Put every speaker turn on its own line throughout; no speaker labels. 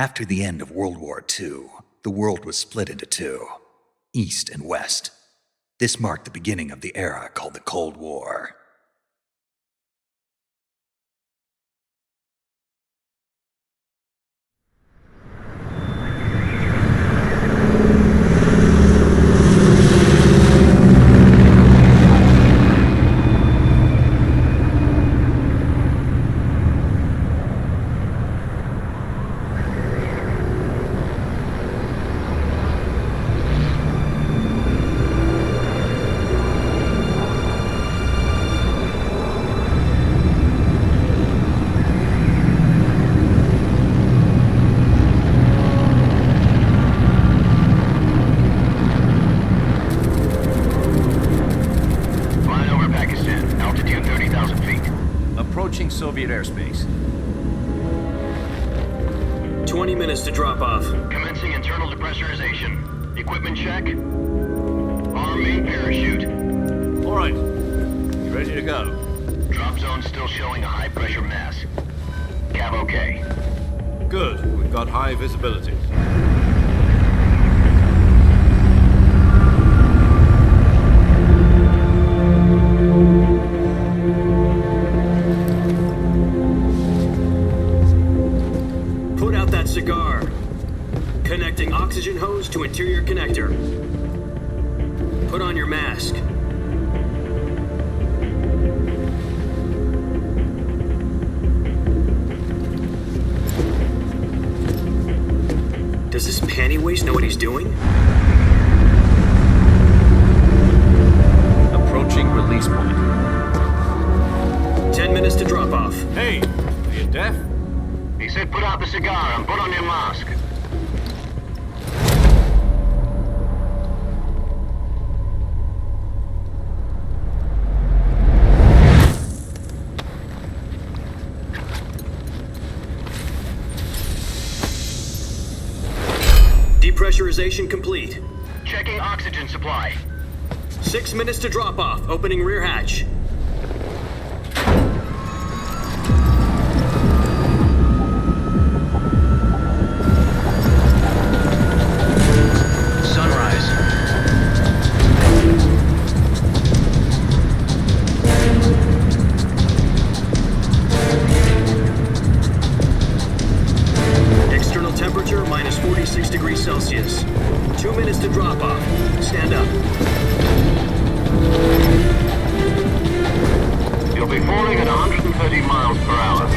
After the end of World War II, the world was split into two, East and West. This marked the beginning of the era called the Cold War.
Soviet airspace.
20 minutes to drop off.
Commencing internal depressurization. Equipment check. Arm main parachute.
All right. You ready to go?
Drop zone still showing a high pressure mass. Cav okay.
Good. We've got high visibility.
Cigar. Connecting oxygen hose to interior connector. Put on your mask. Does this panty waste know what he's doing?
Approaching release point.
10 minutes to drop off.
Hey, are you deaf?
He said put out the cigar and put on your mask.
Depressurization complete.
Checking oxygen supply.
6 minutes to drop off. Opening rear hatch. Temperature minus 46 degrees Celsius. 2 minutes to drop off. Stand up.
You'll be falling at 130 miles per hour.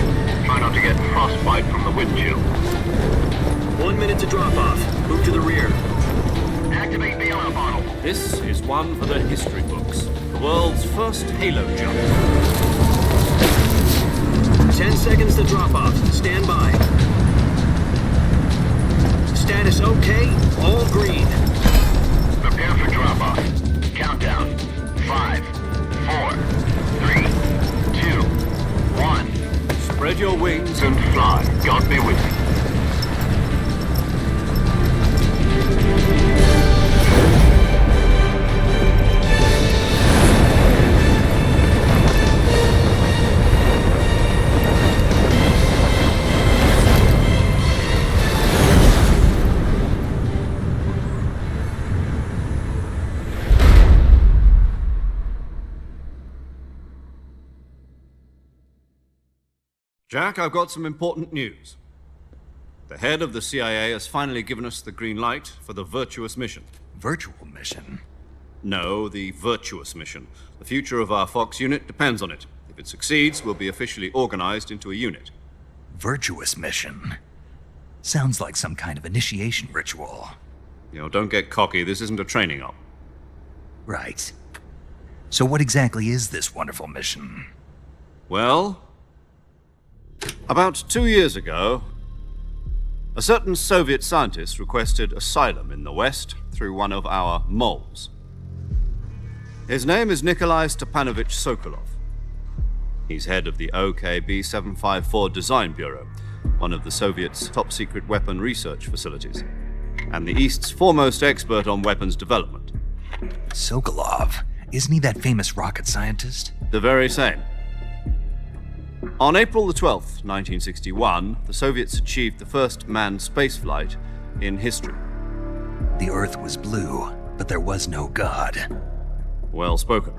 Try not to get frostbite from the wind chill.
1 minute to drop off. Move to the rear.
Activate bailout bottle.
This is one for the history books. The world's first halo jump.
10 seconds to drop off. Stand by. Status okay, all green.
Prepare for drop-off. Countdown. 5, 4, 3, 2, 1.
Spread your wings
And fly. God be with you.
Jack, I've got some important news. The head of the CIA has finally given us the green light for the Virtuous mission.
Virtual mission?
No, the Virtuous mission. The future of our Fox unit depends on it. If it succeeds, we'll be officially organized into a unit.
Virtuous mission? Sounds like some kind of initiation ritual.
You know, don't get cocky. This isn't a training op.
Right. So what exactly is this wonderful mission?
Well, about 2 years ago, a certain Soviet scientist requested asylum in the West through one of our moles. His name is Nikolai Stepanovich Sokolov. He's head of the OKB-754 Design Bureau, one of the Soviets' top-secret weapon research facilities, and the East's foremost expert on weapons development.
Sokolov? Isn't he that famous rocket scientist?
The very same. On April the 12th, 1961, the Soviets achieved the first manned spaceflight in history.
The Earth was blue, but there was no God.
Well spoken.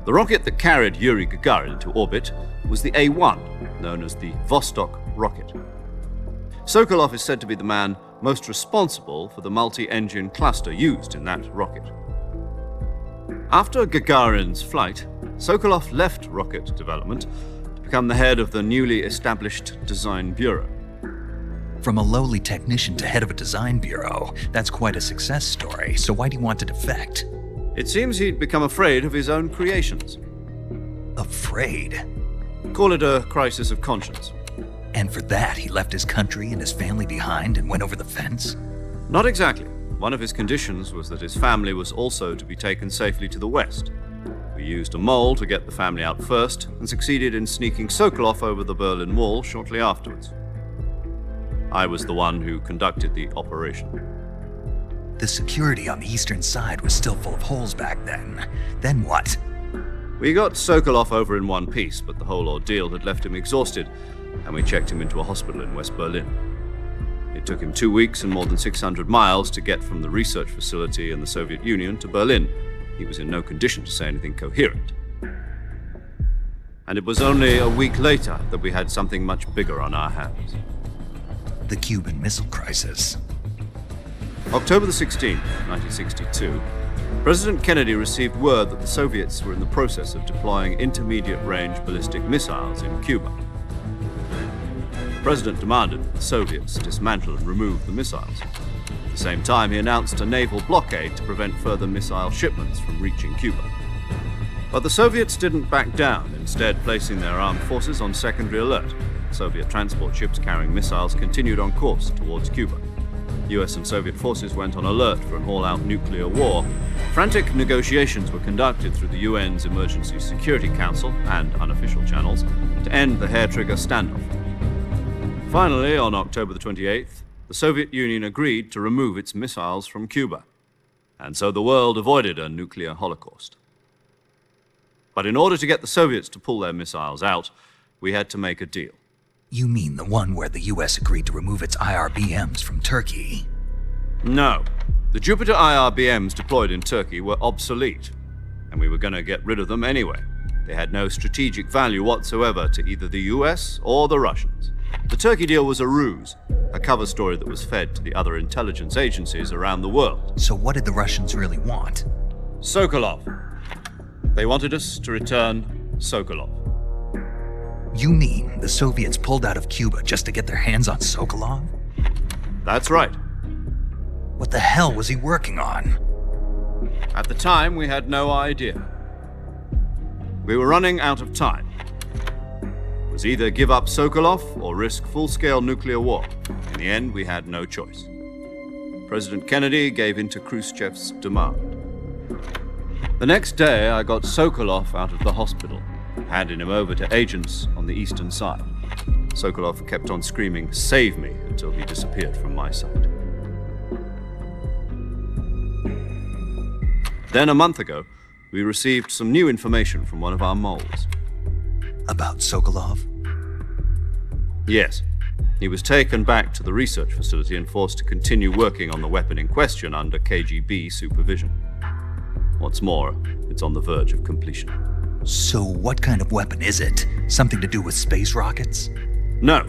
The rocket that carried Yuri Gagarin into orbit was the A-1, known as the Vostok rocket. Sokolov is said to be the man most responsible for the multi-engine cluster used in that rocket. After Gagarin's flight, Sokolov left rocket development to become the head of the newly established Design Bureau.
From a lowly technician to head of a design bureau, that's quite a success story, so why do you want to defect?
It seems he'd become afraid of his own creations.
Afraid?
Call it a crisis of conscience.
And for that, he left his country and his family behind and went over the fence?
Not exactly. One of his conditions was that his family was also to be taken safely to the west. We used a mole to get the family out first and succeeded in sneaking Sokolov over the Berlin Wall shortly afterwards. I was the one who conducted the operation.
The security on the eastern side was still full of holes back then. Then what?
We got Sokolov over in one piece, but the whole ordeal had left him exhausted, and we checked him into a hospital in West Berlin. It took him 2 weeks and more than 600 miles to get from the research facility in the Soviet Union to Berlin. He was in no condition to say anything coherent. And it was only a week later that we had something much bigger on our hands.
The Cuban Missile Crisis.
October the 16th, 1962, President Kennedy received word that the Soviets were in the process of deploying intermediate-range ballistic missiles in Cuba. The President demanded that the Soviets dismantle and remove the missiles. At the same time, he announced a naval blockade to prevent further missile shipments from reaching Cuba. But the Soviets didn't back down, instead placing their armed forces on secondary alert. Soviet transport ships carrying missiles continued on course towards Cuba. US and Soviet forces went on alert for an all-out nuclear war. Frantic negotiations were conducted through the UN's Emergency Security Council and unofficial channels to end the hair-trigger standoff. Finally, on October the 28th, the Soviet Union agreed to remove its missiles from Cuba, and so the world avoided a nuclear holocaust. But in order to get the Soviets to pull their missiles out, we had to make a deal.
You mean the one where the US agreed to remove its IRBMs from Turkey?
No. The Jupiter IRBMs deployed in Turkey were obsolete, and we were going to get rid of them anyway. They had no strategic value whatsoever to either the US or the Russians. The Turkey deal was a ruse, a cover story that was fed to the other intelligence agencies around the world.
So what did the Russians really want?
Sokolov. They wanted us to return Sokolov.
You mean the Soviets pulled out of Cuba just to get their hands on Sokolov?
That's right.
What the hell was he working on?
At the time, we had no idea. We were running out of time. It was either give up Sokolov or risk full-scale nuclear war. In the end, we had no choice. President Kennedy gave in to Khrushchev's demand. The next day, I got Sokolov out of the hospital, handing him over to agents on the eastern side. Sokolov kept on screaming, "Save me," until he disappeared from my sight. Then a month ago, we received some new information from one of our moles.
About Sokolov?
Yes. He was taken back to the research facility and forced to continue working on the weapon in question under KGB supervision. What's more, it's on the verge of completion.
So what kind of weapon is it? Something to do with space rockets?
No,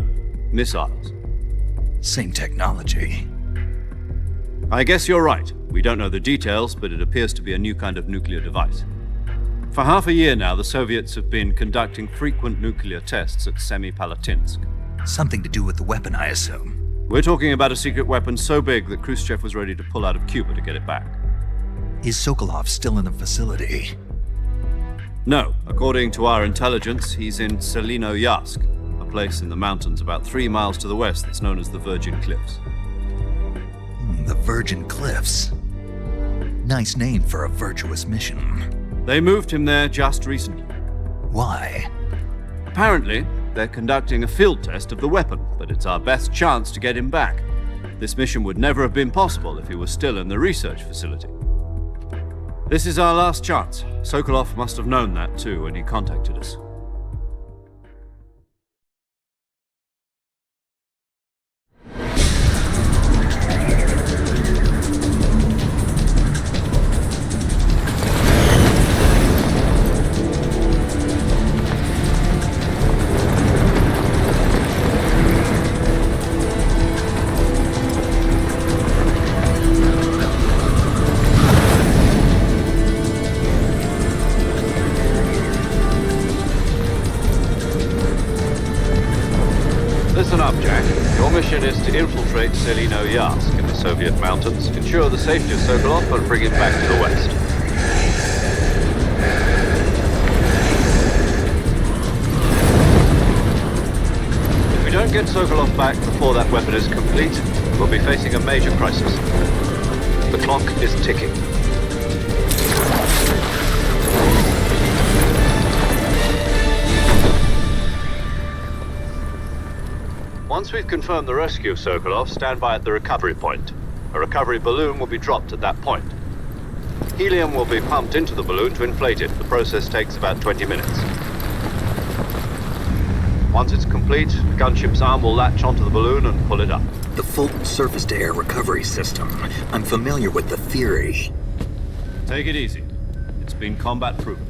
missiles.
Same technology.
I guess you're right. We don't know the details, but it appears to be a new kind of nuclear device. For half a year now, the Soviets have been conducting frequent nuclear tests at Semipalatinsk.
Something to do with the weapon, I assume.
We're talking about a secret weapon so big that Khrushchev was ready to pull out of Cuba to get it back.
Is Sokolov still in the facility?
No. According to our intelligence, he's in Selinoyarsk, a place in the mountains about 3 miles to the west that's known as the Virgin Cliffs.
The Virgin Cliffs. Nice name for a virtuous mission.
They moved him there just recently.
Why?
Apparently, they're conducting a field test of the weapon, but it's our best chance to get him back. This mission would never have been possible if he was still in the research facility. This is our last chance. Sokolov must have known that too when he contacted us. listen up, Jack. Your mission is to infiltrate Selino Yask in the Soviet mountains, ensure the safety of Sokolov, and bring him back to the West. If we don't get Sokolov back before that weapon is complete, we'll be facing a major crisis. The clock is ticking. Once we've confirmed the rescue of Sokolov, stand by at the recovery point. A recovery balloon will be dropped at that point. Helium will be pumped into the balloon to inflate it. The process takes about 20 minutes. Once it's complete, the gunship's arm will latch onto the balloon and pull it up.
The full surface-to-air recovery system. I'm familiar with the theory.
Take it easy. It's been combat-proven.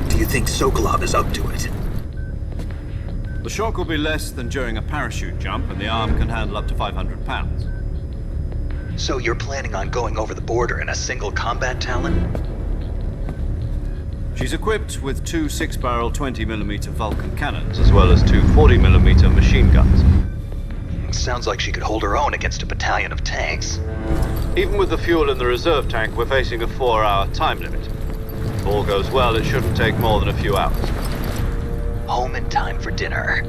Do you think Sokolov is up to it?
The shock will be less than during a parachute jump, and the arm can handle up to 500 pounds.
So you're planning on going over the border in a single combat Talon?
She's equipped with two 6-barrel 20mm Vulcan cannons, as well as two 40mm machine guns.
Sounds like she could hold her own against a battalion of tanks.
Even with the fuel in the reserve tank, we're facing a 4-hour time limit. If all goes well, it shouldn't take more than a few hours.
Home in time for dinner.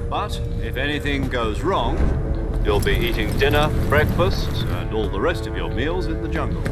But if anything goes wrong, you'll be eating dinner, breakfast, and all the rest of your meals in the jungle.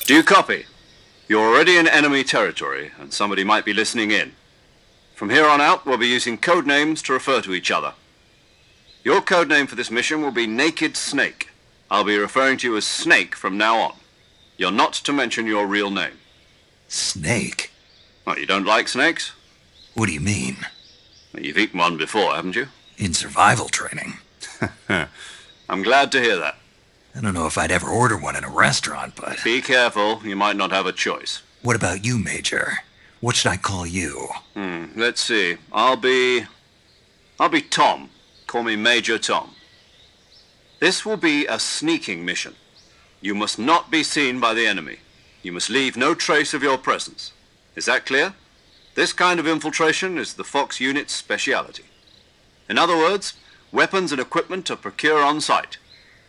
Do you copy? You're already in enemy territory, and somebody might be listening in. From here on out, we'll be using code names to refer to each other. Your code name for this mission will be Naked Snake. I'll be referring to you as Snake from now on. You're not to mention your real name.
Snake?
Well, you don't like snakes?
What do you mean?
Well, you've eaten one before, haven't you?
In survival training.
I'm glad to hear that.
I don't know if I'd ever order one in a restaurant, but...
Be careful, you might not have a choice.
What about you, Major? What should I call you?
Let's see. I'll be Tom. Call me Major Tom. This will be a sneaking mission. You must not be seen by the enemy. You must leave no trace of your presence. Is that clear? This kind of infiltration is the Fox unit's speciality. In other words, weapons and equipment are procured on site.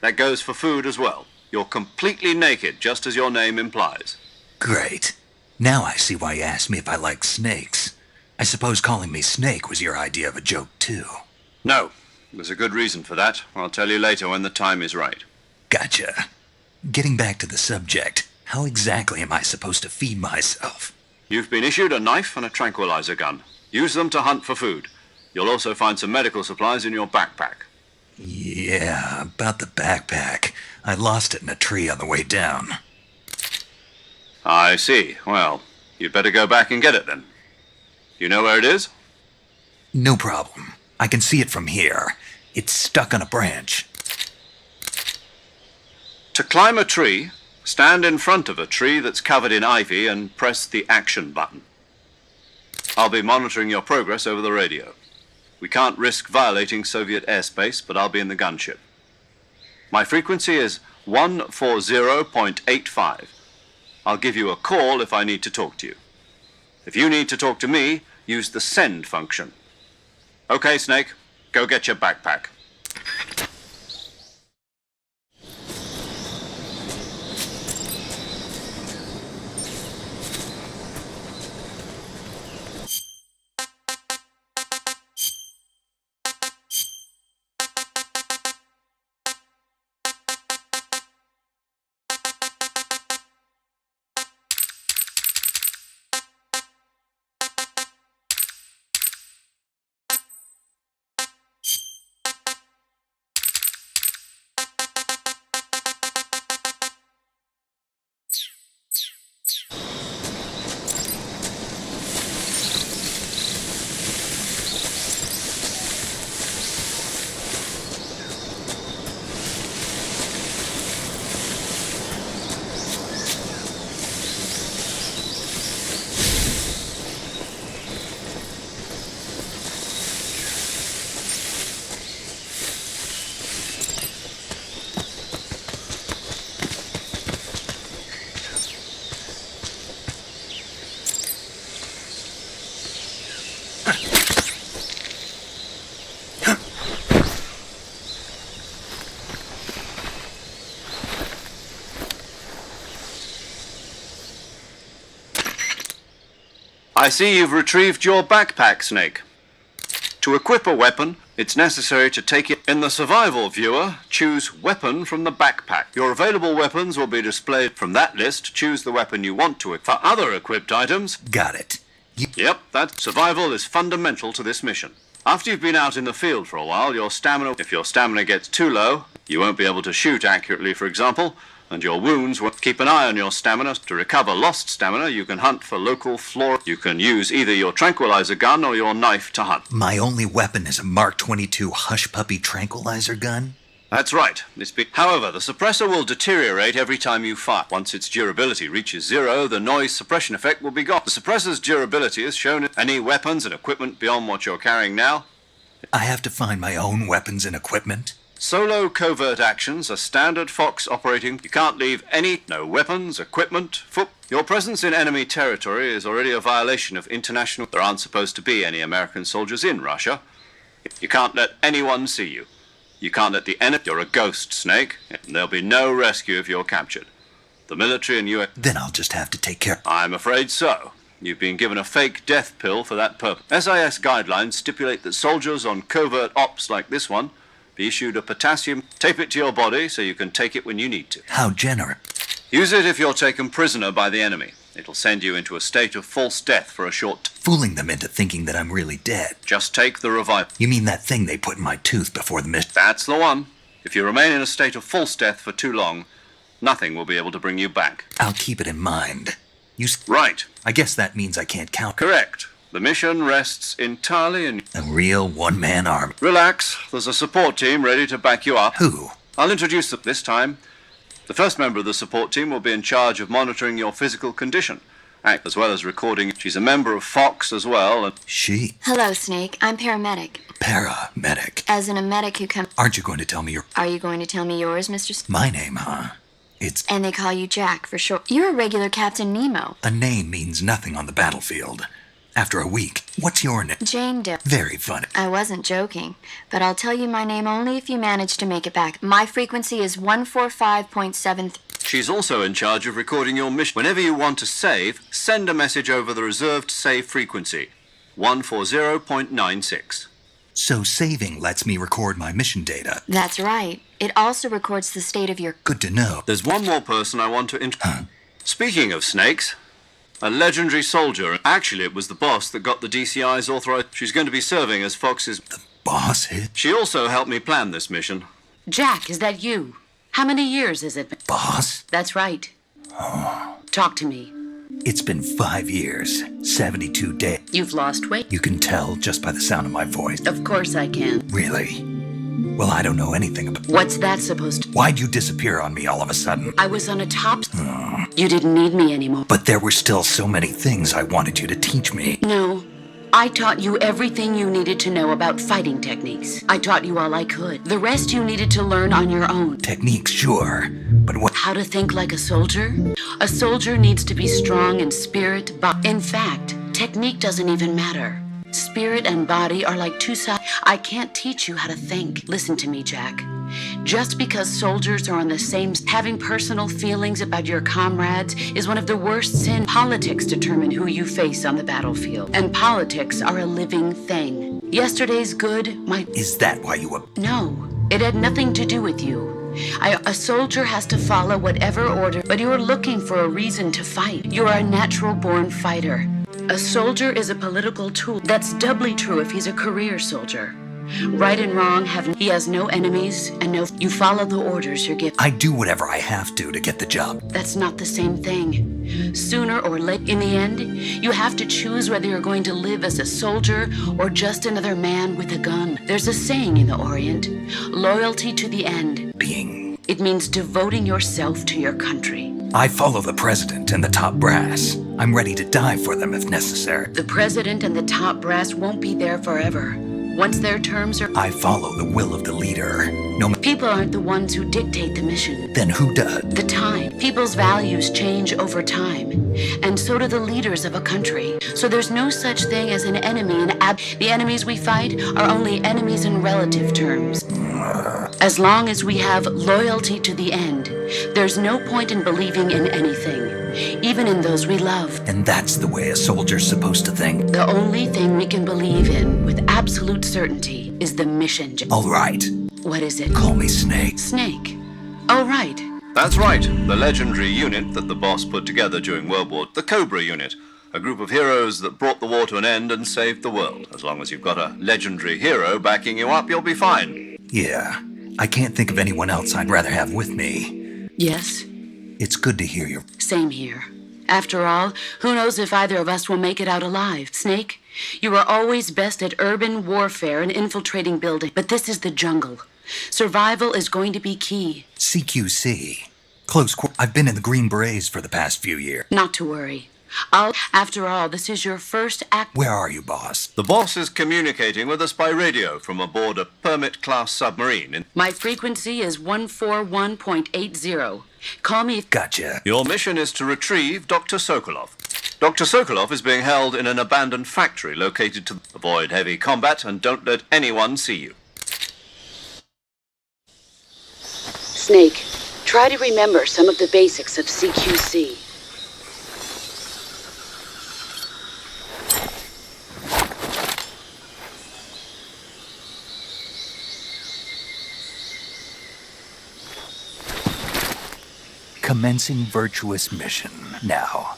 That goes for food as well. You're completely naked, just as your name implies.
Great. Now I see why you asked me if I like snakes. I suppose calling me Snake was your idea of a joke, too.
No. There's a good reason for that. I'll tell you later when the time is right.
Gotcha. Getting back to the subject, how exactly am I supposed to feed myself?
You've been issued a knife and a tranquilizer gun. Use them to hunt for food. You'll also find some medical supplies in your backpack.
Yeah, about the backpack. I lost it in a tree on the way down.
I see. Well, you'd better go back and get it then. You know where it is?
No problem. I can see it from here. It's stuck on a branch.
To climb a tree, stand in front of a tree that's covered in ivy and press the action button. I'll be monitoring your progress over the radio. We can't risk violating Soviet airspace, but I'll be in the gunship. My frequency is 140.85. I'll give you a call if I need to talk to you. If you need to talk to me, use the send function. Okay, Snake, go get your backpack. I see you've retrieved your backpack, Snake. To equip a weapon, it's necessary to take it. In the survival viewer, choose Weapon from the backpack. Your available weapons will be displayed from that list. Choose the weapon you want to equip. For other equipped items...
Got it.
Yep, that survival is fundamental to this mission. After you've been out in the field for a while, your stamina... If your stamina gets too low, you won't be able to shoot accurately, for example, and your wounds will... Keep an eye on your stamina. To recover lost stamina, you can hunt for local flora. You can use either your tranquilizer gun or your knife to hunt.
My only weapon is a Mark 22 Hush Puppy tranquilizer gun?
That's right. However, the suppressor will deteriorate every time you fire. Once its durability reaches 0, the noise suppression effect will be gone. The suppressor's durability is shown in any weapons and equipment beyond what you're carrying now.
I have to find my own weapons and equipment?
Solo covert actions are standard Fox operating. You can't leave no weapons, equipment, foot. Your presence in enemy territory is already a violation of international... There aren't supposed to be any American soldiers in Russia. You can't let anyone see you. You can't let the enemy... You're a ghost, Snake, and there'll be no rescue if you're captured. The military and U.S...
Then I'll just have to take care...
I'm afraid so. You've been given a fake death pill for that purpose. SIS guidelines stipulate that soldiers on covert ops like this one be issued a potassium... Tape it to your body so you can take it when you need to.
How generous.
Use it if you're taken prisoner by the enemy. It'll send you into a state of false death for a short...
Fooling them into thinking that I'm really dead.
Just take the revive...
You mean that thing they put in my tooth before the mission?
That's the one. If you remain in a state of false death for too long, nothing will be able to bring you back.
I'll keep it in mind.
Right.
I guess that means I can't count.
Correct. The mission rests entirely in...
A real one-man army.
Relax. There's a support team ready to back you up.
Who?
I'll introduce them this time. The first member of the support team will be in charge of monitoring your physical condition, as well as recording. She's a member of Fox as well. And
She?
Hello, Snake. I'm paramedic.
Paramedic.
As in a medic who comes...
Aren't you going to tell me your...
Are you going to tell me yours, Mr.
My name, huh? It's...
And they call you Jack for short. You're a regular Captain Nemo.
A name means nothing on the battlefield. After a week, what's your name?
Jane Doe.
Very funny.
I wasn't joking, but I'll tell you my name only if you manage to make it back. My frequency is 145.7...
she's also in charge of recording your mission. Whenever you want to save, send a message over the reserved save frequency, 140.96.
So saving lets me record my mission data.
That's right. It also records the state of your...
Good to know.
There's one more person I want to Speaking of snakes, a legendary soldier. Actually, it was the boss that got the DCI's authorized. She's going to be serving as Fox's...
The boss hit?
She also helped me plan this mission.
Jack, is that you? How many years has it been?
Boss?
That's right. Talk to me.
It's been 5 years, 72 days.
You've lost weight?
You can tell just by the sound of my voice.
Of course I can.
Really? Well, I don't know anything about...
What's that supposed to...
Why'd you disappear on me all of a sudden?
I was on a top... You didn't need me anymore.
But there were still so many things I wanted you to teach me.
No. I taught you everything you needed to know about fighting techniques. I taught you all I could. The rest you needed to learn on your own.
Techniques, sure. But what...
How to think like a soldier? A soldier needs to be strong in spirit, but in fact, technique doesn't even matter. Spirit and body are like two sides. I can't teach you how to think. Listen to me, Jack. Just because soldiers are on the same... Having personal feelings about your comrades is one of the worst sins. Politics determine who you face on the battlefield. And politics are a living thing. Yesterday's good might...
Is that why you were...
No, it had nothing to do with you. A soldier has to follow whatever order, but you're looking for a reason to fight. You're a natural-born fighter. A soldier is a political tool. That's doubly true if he's a career soldier. Right and wrong he has no enemies and no... You follow the orders you're given.
I do whatever I have to get the job.
That's not the same thing. Sooner or later, in the end, you have to choose whether you're going to live as a soldier or just another man with a gun. There's a saying in the Orient, loyalty to the end.
Being...
It means devoting yourself to your country.
I follow the president and the top brass. I'm ready to die for them if necessary.
The president and the top brass won't be there forever. Once their terms are...
I follow the will of the leader. No...
People aren't the ones who dictate the mission.
Then who does?
The time. People's values change over time. And so do the leaders of a country. So there's no such thing as an enemy in The enemies we fight are only enemies in relative terms. As long as we have loyalty to the end, there's no point in believing in anything, even in those we love.
And that's the way a soldier's supposed to think.
The only thing we can believe in with absolute certainty is the mission.
All right.
What is it?
Call me Snake.
Snake. Oh, right.
That's right, the legendary unit that the boss put together during World War, the Cobra unit. A group of heroes that brought the war to an end and saved the world. As long as you've got a legendary hero backing you up, you'll be fine.
Yeah. I can't think of anyone else I'd rather have with me.
Yes?
It's good to hear your...
Same here. After all, who knows if either of us will make it out alive? Snake, you are always best at urban warfare and infiltrating buildings, but this is the jungle. Survival is going to be key.
CQC. I've been in the Green Berets for the past few years.
Not to worry. After all, this is your first act.
Where are you, boss?
The boss is communicating with us by radio from aboard a Permit-class submarine.
My frequency is 141.80. Call me if...
Gotcha.
Your mission is to retrieve Dr. Sokolov. Dr. Sokolov is being held in an abandoned factory located to... Avoid heavy combat and don't let anyone see you.
Snake, try to remember some of the basics of CQC.
Commencing Virtuous mission now.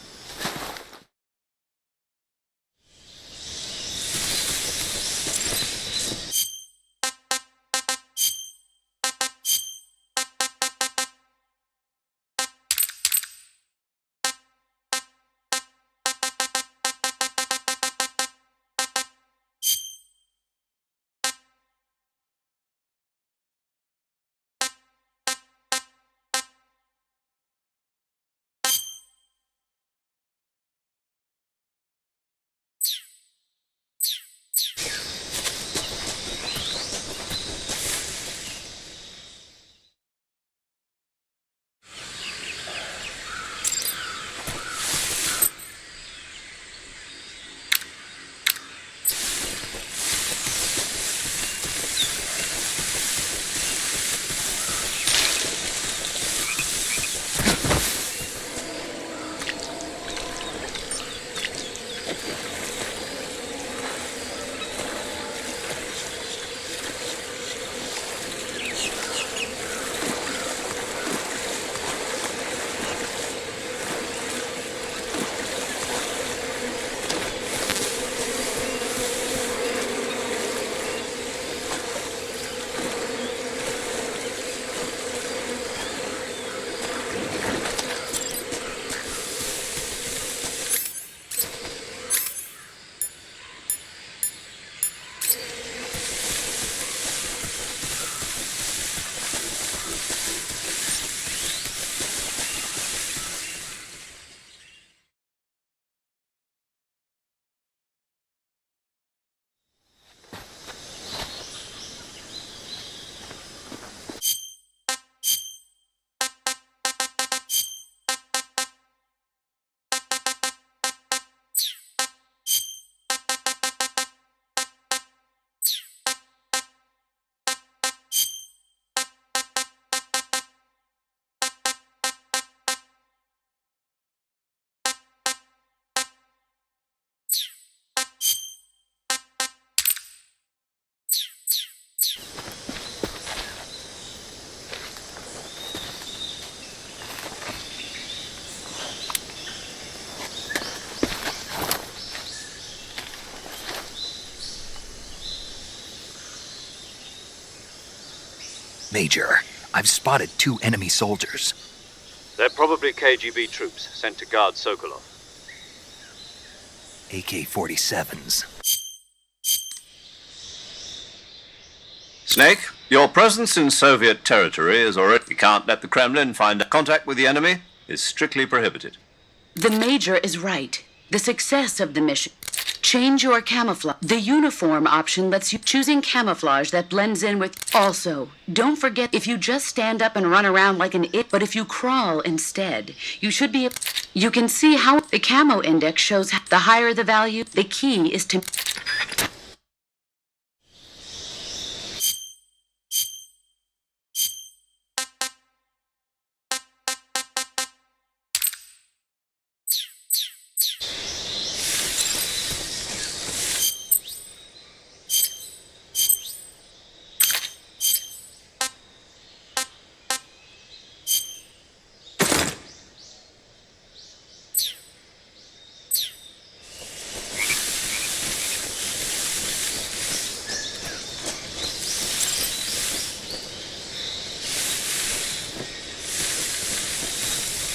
Major, I've spotted 2 enemy soldiers.
They're probably KGB troops sent to guard Sokolov.
AK-47s.
Snake, your presence in Soviet territory is already... We can't let the Kremlin find contact with the enemy is strictly prohibited.
The Major is right. The success of the mission. Change your camouflage. The uniform option lets you choosing camouflage that blends in with... Also, don't forget if you just stand up and run around like an it, but if you crawl instead, you should be... You can see how the camo index shows the higher the value, the key is to...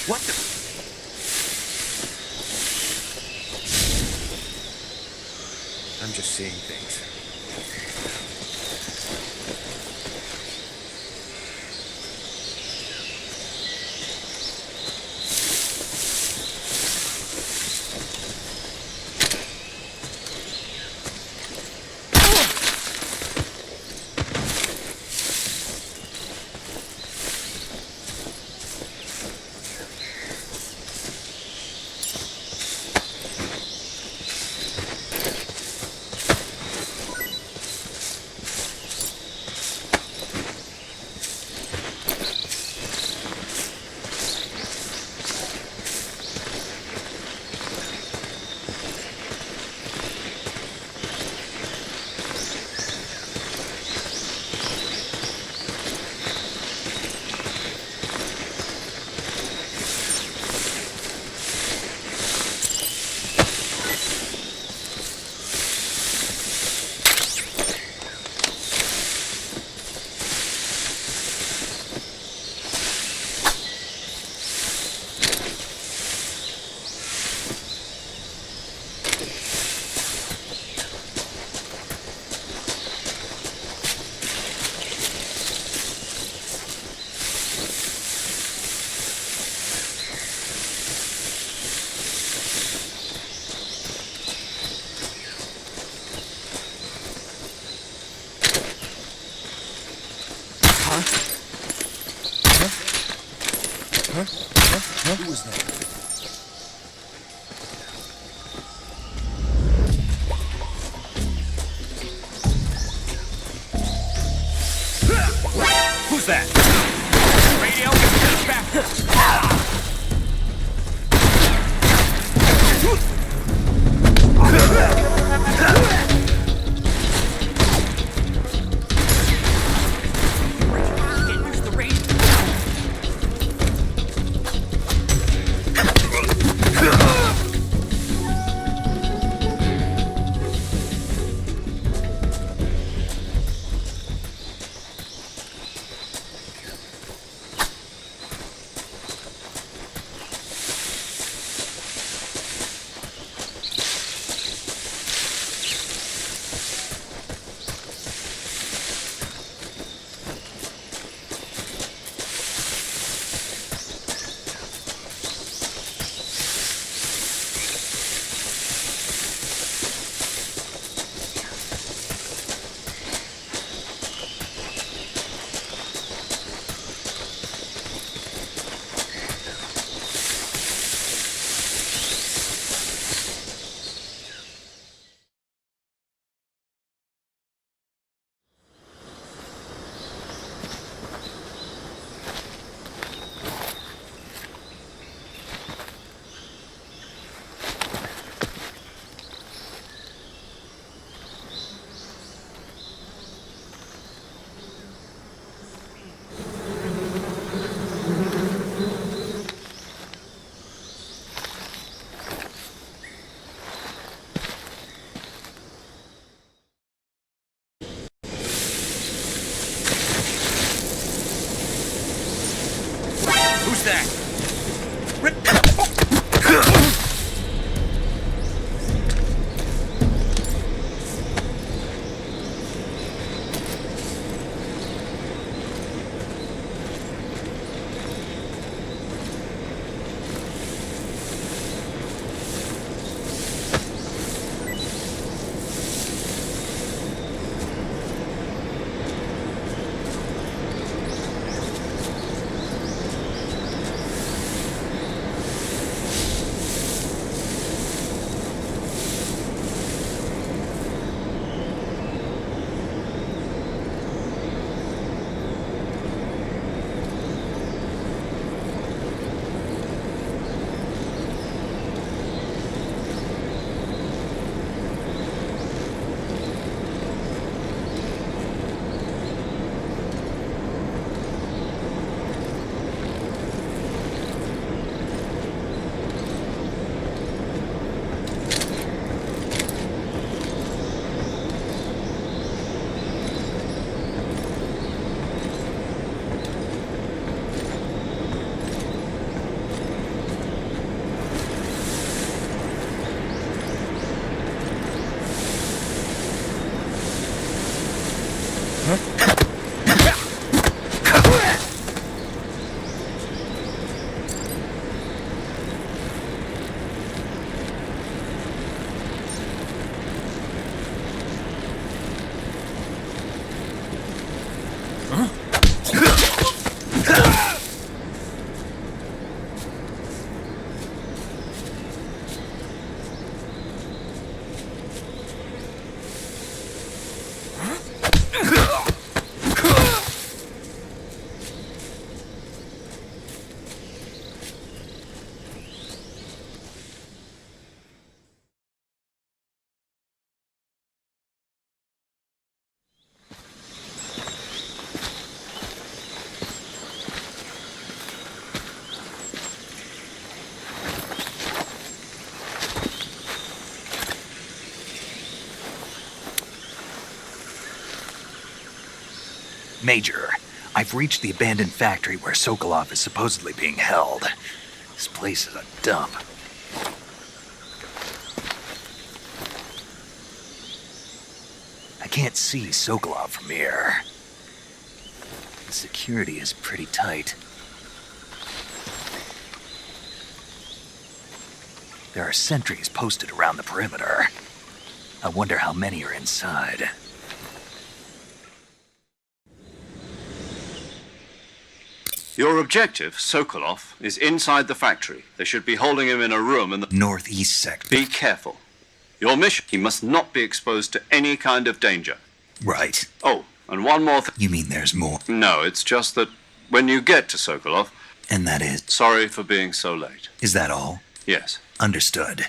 What the... I'm just seeing things. Who was that?
Who's that? Radio, get back. Can't use the radio. Who's that?
Major, I've reached the abandoned factory where Sokolov is supposedly being held. This place is a dump. I can't see Sokolov from here. The security is pretty tight. There are sentries posted around the perimeter. I wonder how many are inside.
Your objective, Sokolov, is inside the factory. They should be holding him in a room in the
Northeast sector.
Be careful. Your mission, he must not be exposed to any kind of danger.
Right.
Oh, and one more thing.
You mean there's more?
No, it's just that when you get to Sokolov...
And that is?
Sorry for being so late.
Is that all?
Yes.
Understood.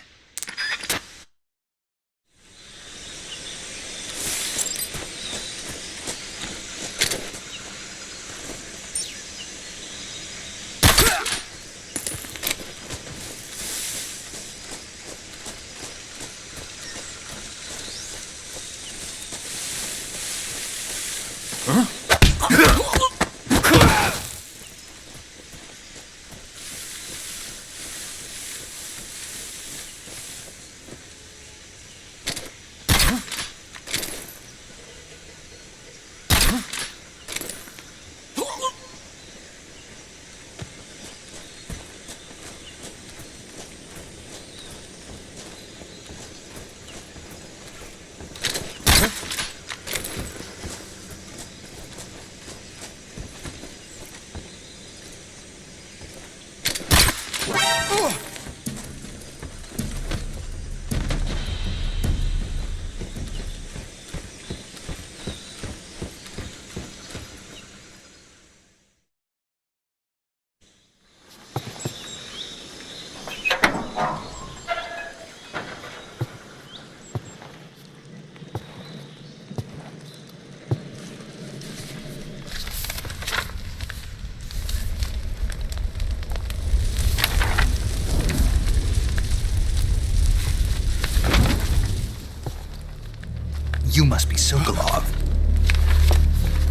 You must be Sokolov.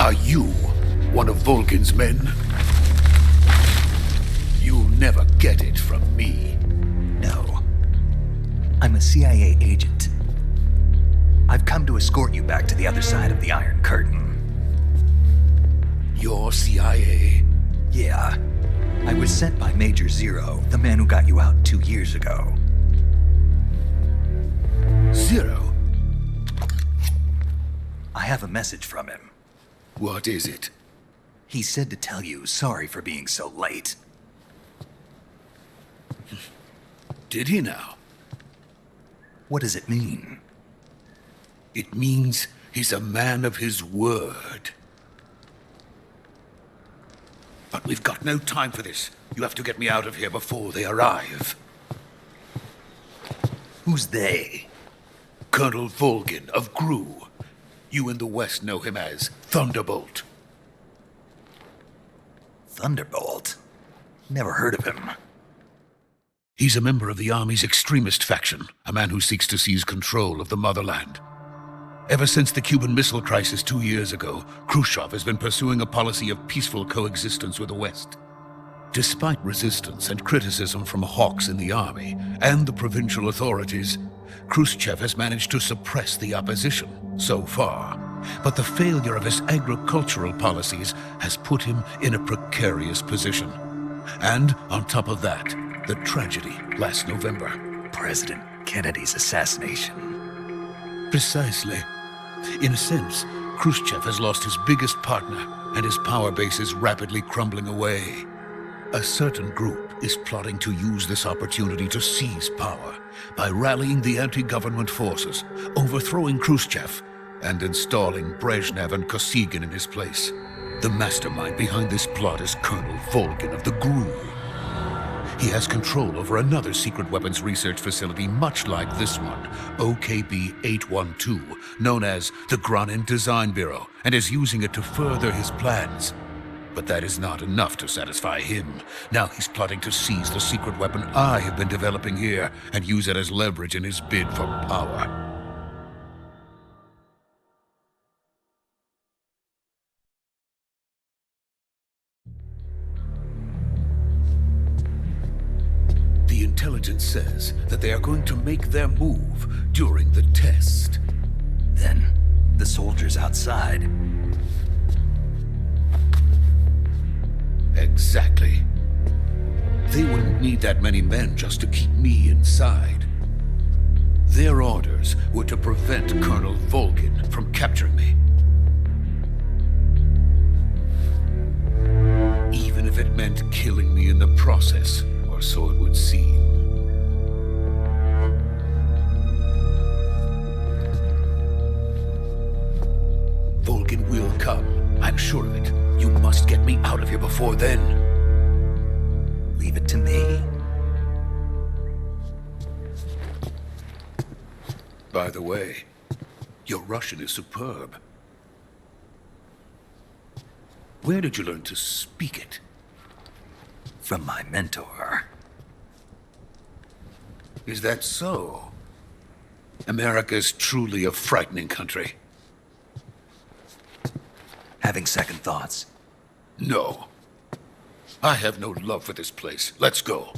Are you one of Volgin's men? never get it from me.
No. I'm a CIA agent. I've come to escort you back to the other side of the Iron Curtain.
You're CIA?
Yeah. I was sent by Major Zero, the man who got you out 2 years ago.
Zero?
I have a message from him.
What is it?
He said to tell you sorry for being so late.
Did he now?
What does it mean?
It means he's a man of his word. But we've got no time for this. You have to get me out of here before they arrive.
Who's they?
Colonel Volgin of GRU. You in the West know him as Thunderbolt.
Thunderbolt? Never heard of him.
He's a member of the Army's extremist faction, a man who seeks to seize control of the motherland. Ever since the Cuban Missile Crisis 2 years ago, Khrushchev has been pursuing a policy of peaceful coexistence with the West. Despite resistance and criticism from hawks in the army and the provincial authorities, Khrushchev has managed to suppress the opposition so far. But the failure of his agricultural policies has put him in a precarious position. And on top of that, the tragedy last November.
President Kennedy's assassination.
Precisely. In a sense, Khrushchev has lost his biggest partner, and his power base is rapidly crumbling away. A certain group is plotting to use this opportunity to seize power by rallying the anti-government forces, overthrowing Khrushchev, and installing Brezhnev and Kosygin in his place. The mastermind behind this plot is Colonel Volgin of the GRU. He has control over another secret weapons research facility much like this one, OKB-812, known as the Granin Design Bureau, and is using it to further his plans. But that is not enough to satisfy him. Now he's plotting to seize the secret weapon I have been developing here and use it as leverage in his bid for power. The intelligence says that they are going to make their move during the test.
Then, the soldiers outside.
Exactly. They wouldn't need that many men just to keep me inside. Their orders were to prevent Colonel Volgin from capturing me. Even if it meant killing me in the process, or so it would seem. Volgin will come, I'm sure of it. You must get me out of here before then.
Leave it to me.
By the way, your Russian is superb. Where did you learn to speak it?
From my mentor.
Is that so? America is truly a frightening country.
Having second thoughts.
No. I have no love for this place. Let's go.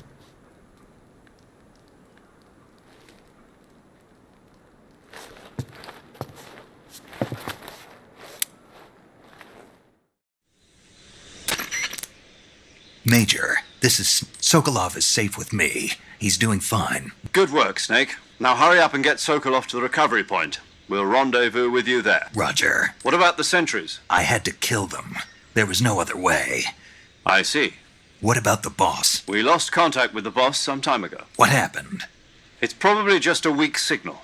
Major, Sokolov is safe with me. He's doing fine.
Good work, Snake. Now hurry up and get Sokolov to the recovery point. We'll rendezvous with you there.
Roger.
What about the sentries?
I had to kill them. There was no other way.
I see.
What about the boss?
We lost contact with the boss some time ago.
What happened?
It's probably just a weak signal.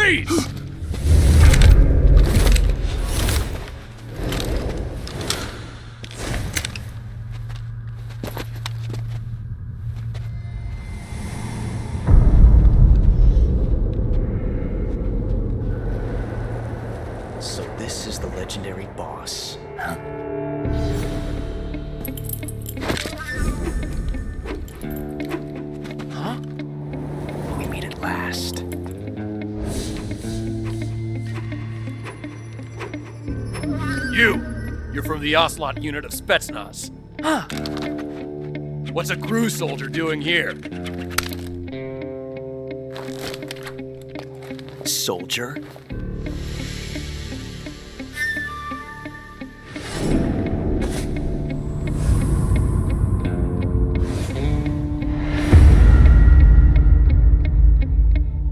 Freeze!
So this is the legendary boss. Huh? We meet at last.
You're from the Ocelot unit of Spetsnaz.
Huh.
What's a crew soldier doing here?
Soldier?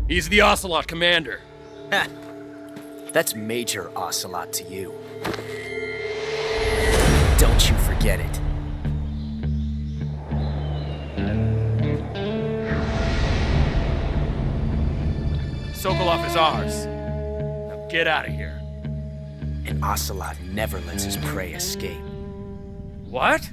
He's the Ocelot commander.
Ha! That's Major Ocelot to you. Don't you forget it.
Sokolov is ours. Now get out of here.
And Ocelot never lets his prey escape.
What?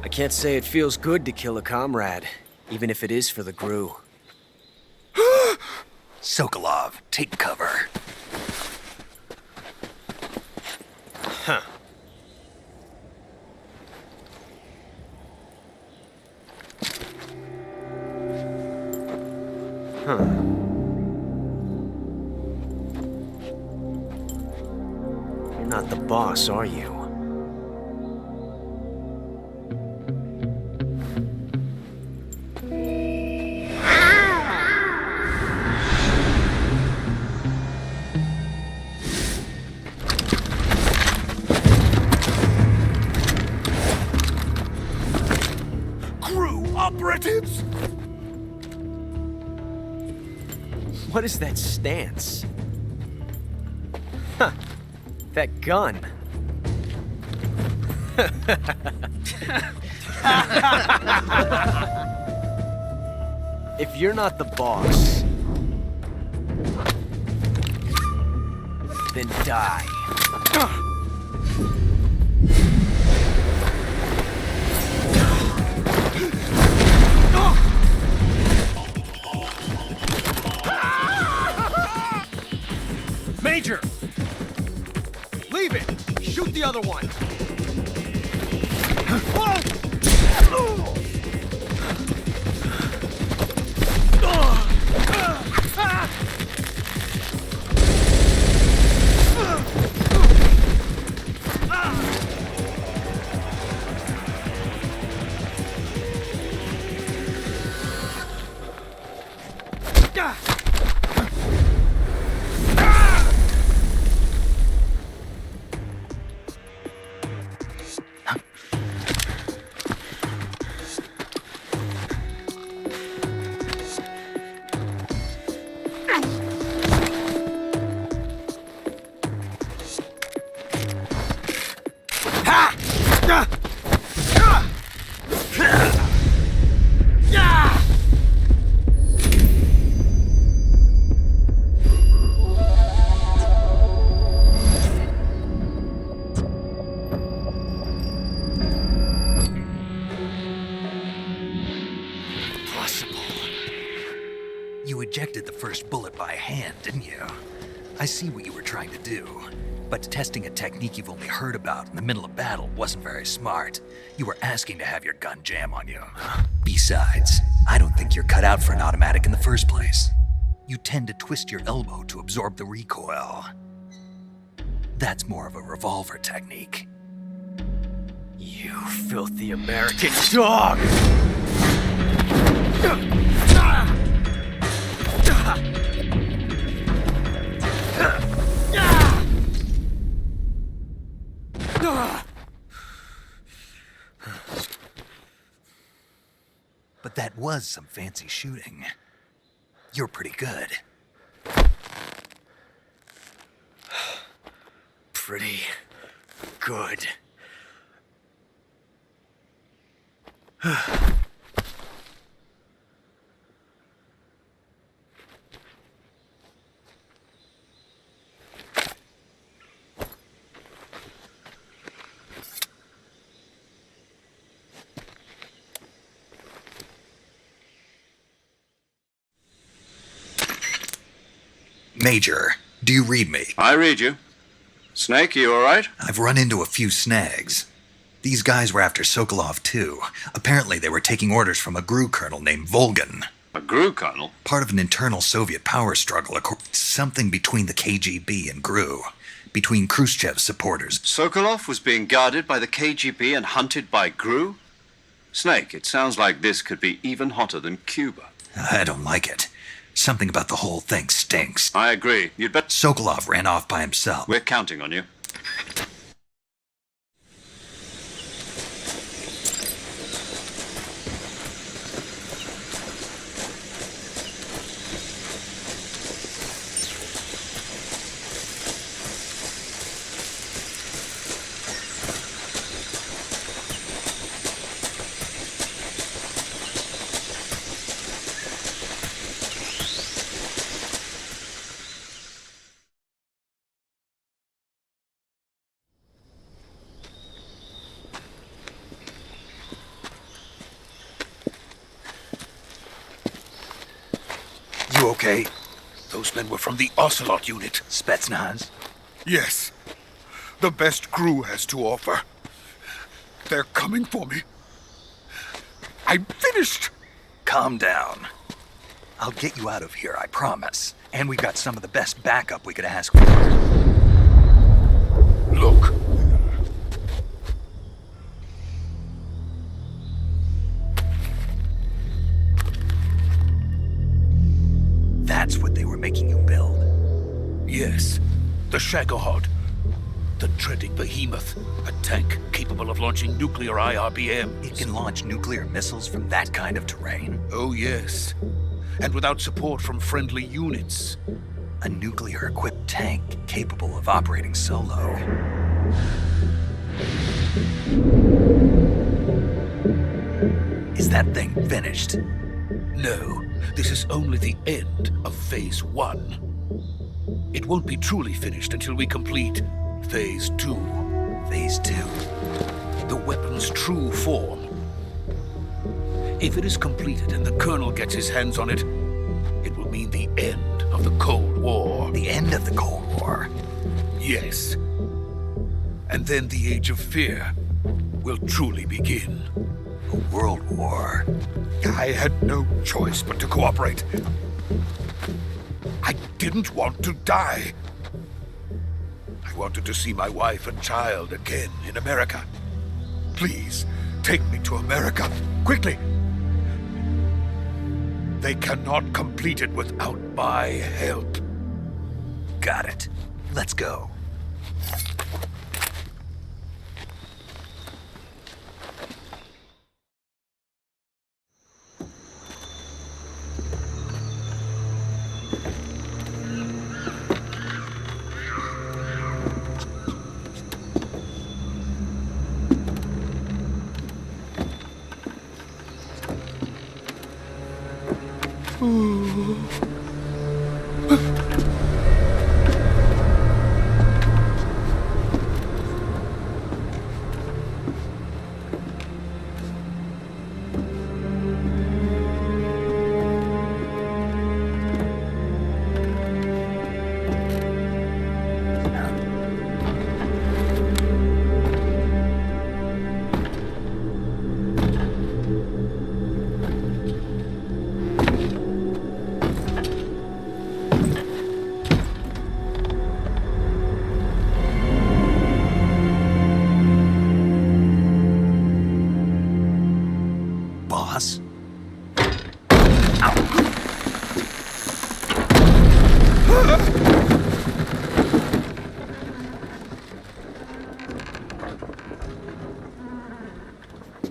I can't say it feels good to kill a comrade, even if it is for the GRU.
Sokolov, take cover.
Huh. Huh. You're not the boss, are you?
Operatives!
What is that stance? Huh. That gun. If you're not the boss, then die.
Major! Leave it! Shoot the other one!
You ejected the first bullet by hand, didn't you? I see what you were trying to do. But testing a technique you've only heard about in the middle of battle wasn't very smart. You were asking to have your gun jam on you. Besides, I don't think you're cut out for an automatic in the first place. You tend to twist your elbow to absorb the recoil. That's more of a revolver technique.
You filthy American dog!
But that was some fancy shooting. You're pretty good.
Pretty good.
Major, do you read me?
I read you. Snake, you all right?
I've run into a few snags. These guys were after Sokolov too. Apparently they were taking orders from a GRU colonel named Volgan.
A GRU colonel?
Part of an internal Soviet power struggle, something between the KGB and GRU. Between Khrushchev's supporters.
Sokolov was being guarded by the KGB and hunted by GRU? Snake, it sounds like this could be even hotter than Cuba.
I don't like it. Something about the whole thing stinks.
I agree. You'd bet
Sokolov ran off by himself.
we're counting on you.
You okay?
Those men were from the Ocelot unit.
Spetsnaz?
Yes. The best GRU has to offer. They're coming for me. I'm finished.
Calm down. I'll get you out of here, I promise. And we've got some of the best backup we could ask for.
Look.
That's what they were making you build.
Yes. The Shagohod. The dreaded behemoth. A tank capable of launching nuclear IRBMs.
It can launch nuclear missiles from that kind of terrain.
Oh, yes. And without support from friendly units.
A nuclear-equipped tank capable of operating solo. Is that thing finished?
No, this is only the end of Phase 1. It won't be truly finished until we complete Phase 2.
Phase 2?
The weapon's true form. If it is completed and the Colonel gets his hands on it, it will mean the end of the Cold War.
The end of the Cold War?
Yes. And then the Age of Fear will truly begin.
A world war?
I had no choice but to cooperate. I didn't want to die. I wanted to see my wife and child again in America. Please, take me to America, quickly. They cannot complete it without my help.
Got it. Let's go.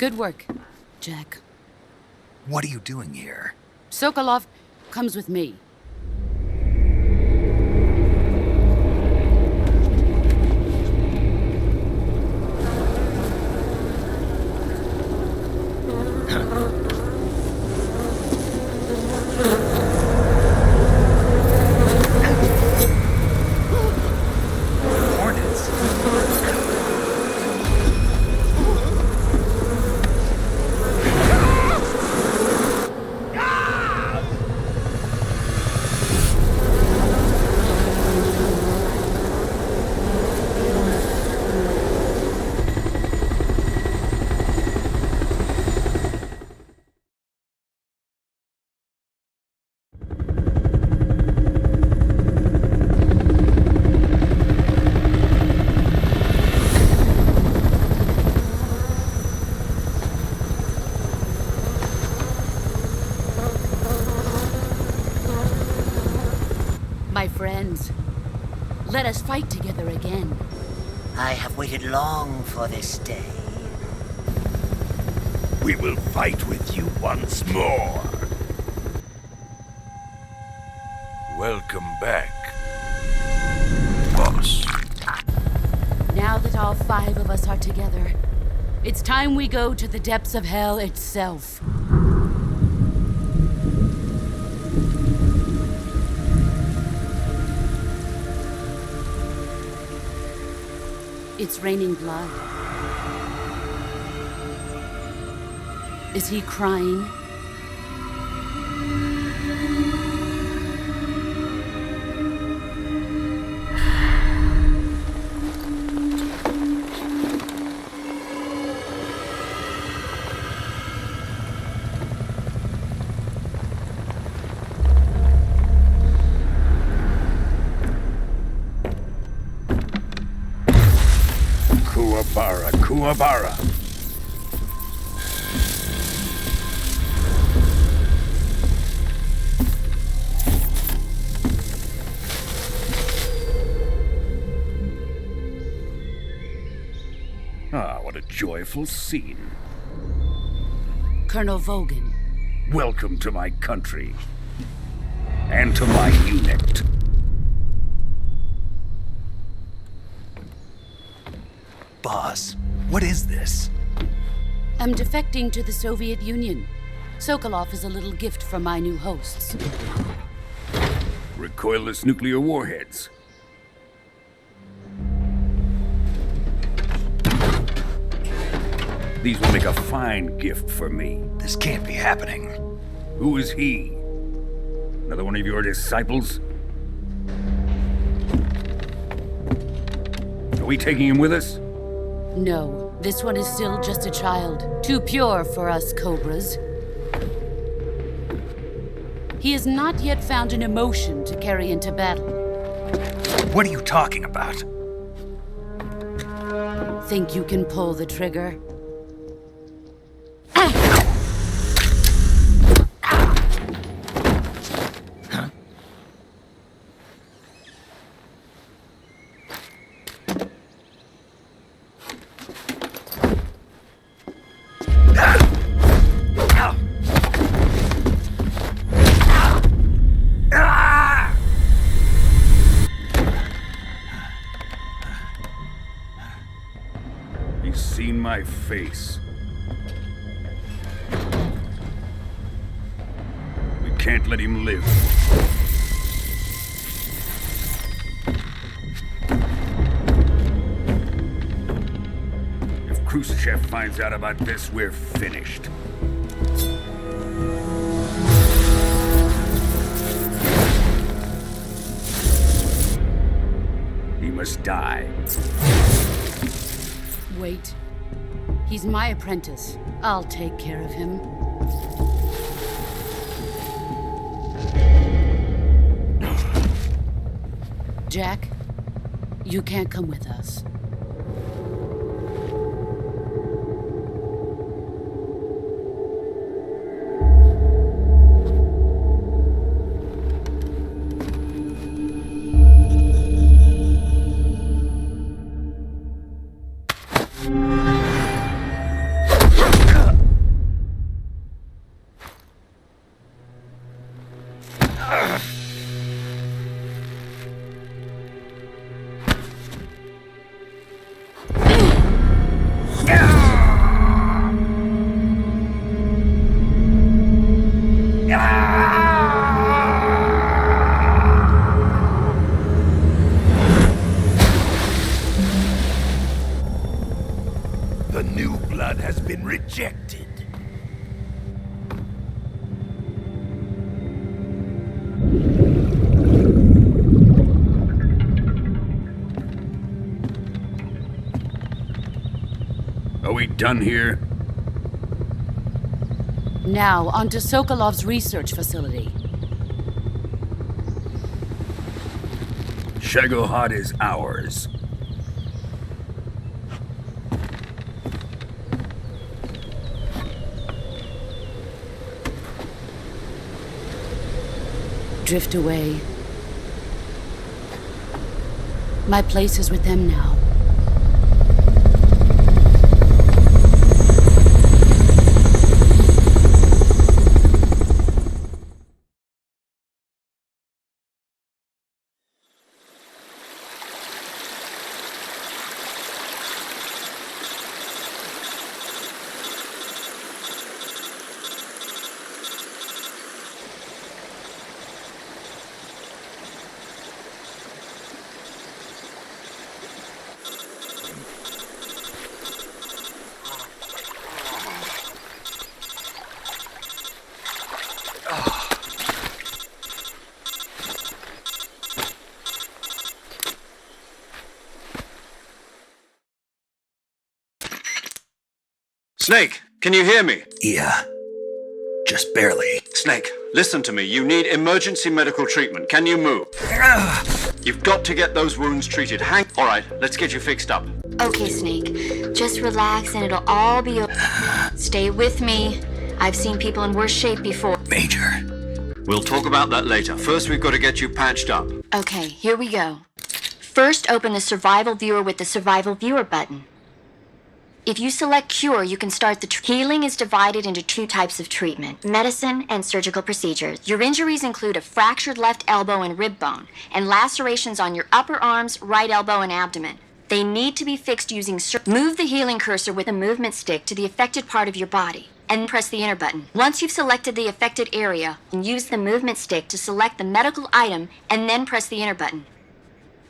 Good work, Jack.
What are you doing here?
Sokolov comes with me.
Hornets?
My friends, let us fight together again.
I have waited long for this day.
We will fight with you once more. Welcome back, boss.
Now that all 5 of us are together, it's time we go to the depths of hell itself. It's raining blood. Is he crying?
Kuwabara. Ah, what a joyful scene.
Colonel Vogan.
Welcome to my country. And to my unit.
Boss, what is this?
I'm defecting to the Soviet Union. Sokolov is a little gift from my new hosts.
Recoilless nuclear warheads. These will make a fine gift for me.
This can't be happening.
Who is he? Another one of your disciples? Are we taking him with us?
No, this one is still just a child. Too pure for us Cobras. He has not yet found an emotion to carry into battle.
What are you talking about?
Think you can pull the trigger?
He's seen my face. We can't let him live. If Khrushchev finds out about this, we're finished. He must die.
Wait. He's my apprentice. I'll take care of him. Jack, you can't come with us.
The new blood has been rejected.
Are we done here?
Now, on to Sokolov's research facility.
Shagohod is ours.
Drift away. My place is with them now.
Snake, can you hear me?
Yeah. Just barely.
Snake, listen to me. You need emergency medical treatment. Can you move? You've got to get those wounds treated. All right, let's get you fixed up.
Okay, Snake. Just relax and it'll all be okay. Stay with me. I've seen people in worse shape before.
Major.
We'll talk about that later. First, we've got to get you patched up.
Okay, here we go. First, open the Survival Viewer with the Survival Viewer button. If you select Cure, you can start the healing is divided into two types of treatment, medicine and surgical procedures. Your injuries include a fractured left elbow and rib bone, and lacerations on your upper arms, right elbow, and abdomen. They need to be fixed using move the healing cursor with a movement stick to the affected part of your body, and press the enter button. Once you've selected the affected area, use the movement stick to select the medical item, and then press the enter button.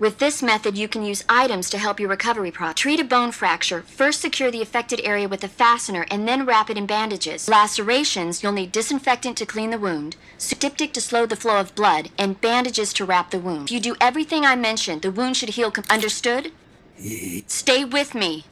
With this method, you can use items to help your recovery process. Treat a bone fracture. First secure the affected area with a fastener and then wrap it in bandages. Lacerations, you'll need disinfectant to clean the wound, styptic to slow the flow of blood, and bandages to wrap the wound. If you do everything I mentioned, the wound should heal. Understood? Stay with me.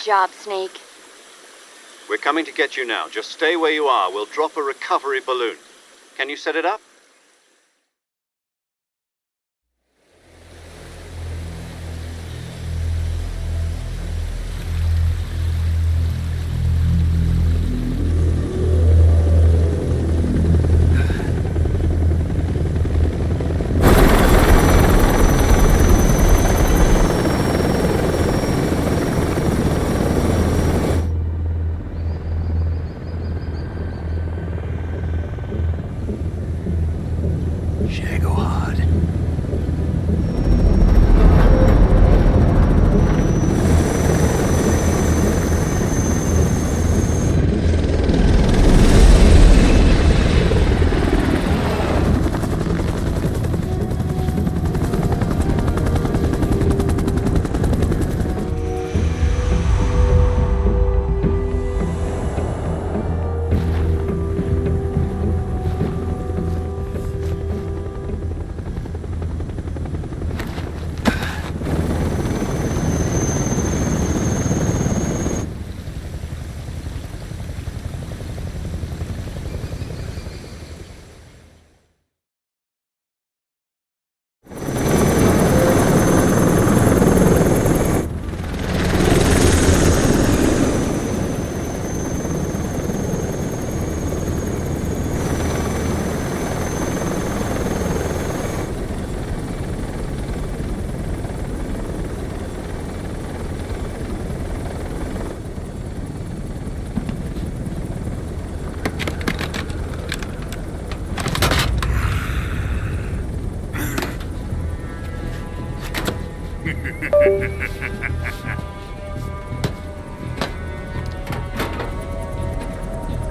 job, Snake.
We're coming to get you now. Just stay where you are. We'll drop a recovery balloon. Can you set it up?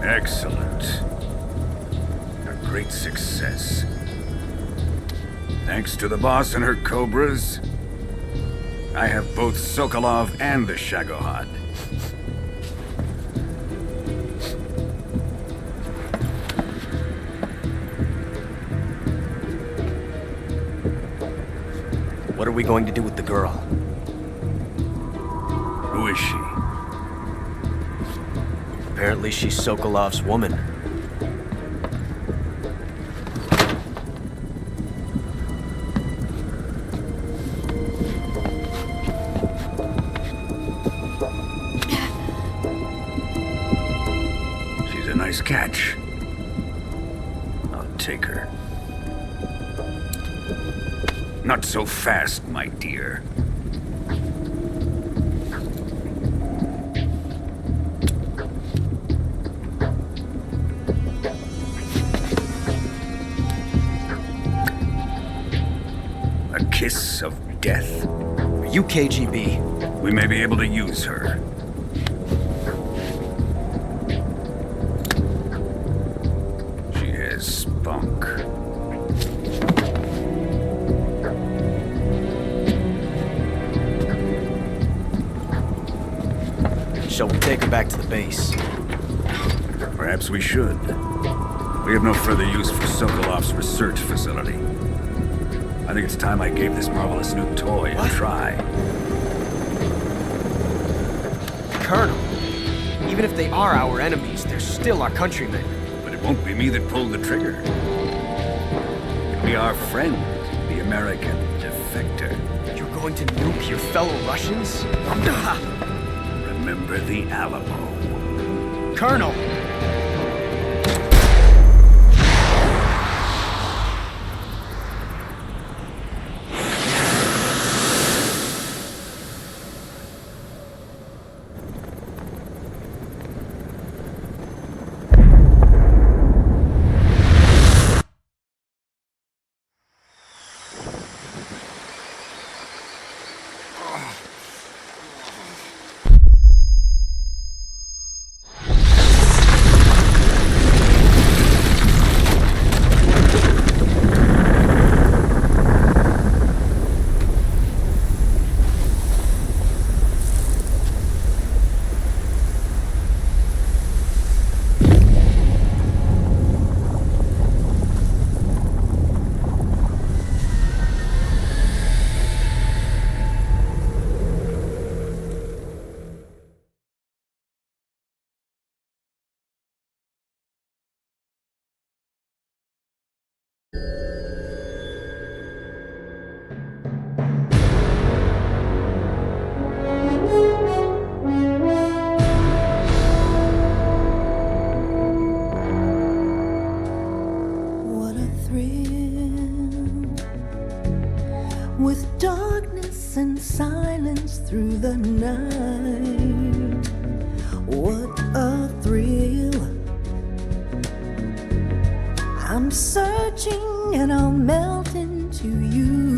Excellent. A great success. Thanks to the boss and her cobras, I have both Sokolov and the Shagohod.
What are we going to do with the girl?
Who is she?
Apparently she's Sokolov's woman.
She's a nice catch. I'll take her. Not so fast, my dear. A kiss of death.
Are you KGB?
We may be able to use her. She has spunk.
Shall we take her back to the base?
Perhaps we should. We have no further use for Sokolov's research facility. I think it's time I gave this marvelous new toy a try.
Colonel, even if they are our enemies, they're still our countrymen.
But it won't be me that pulled the trigger. It'll be our friend, the American defector.
You're going to nuke your fellow Russians?
Remember the Alamo.
Colonel!
with darkness and silence through the night. What a thrill. I'm searching and I'll melt into you.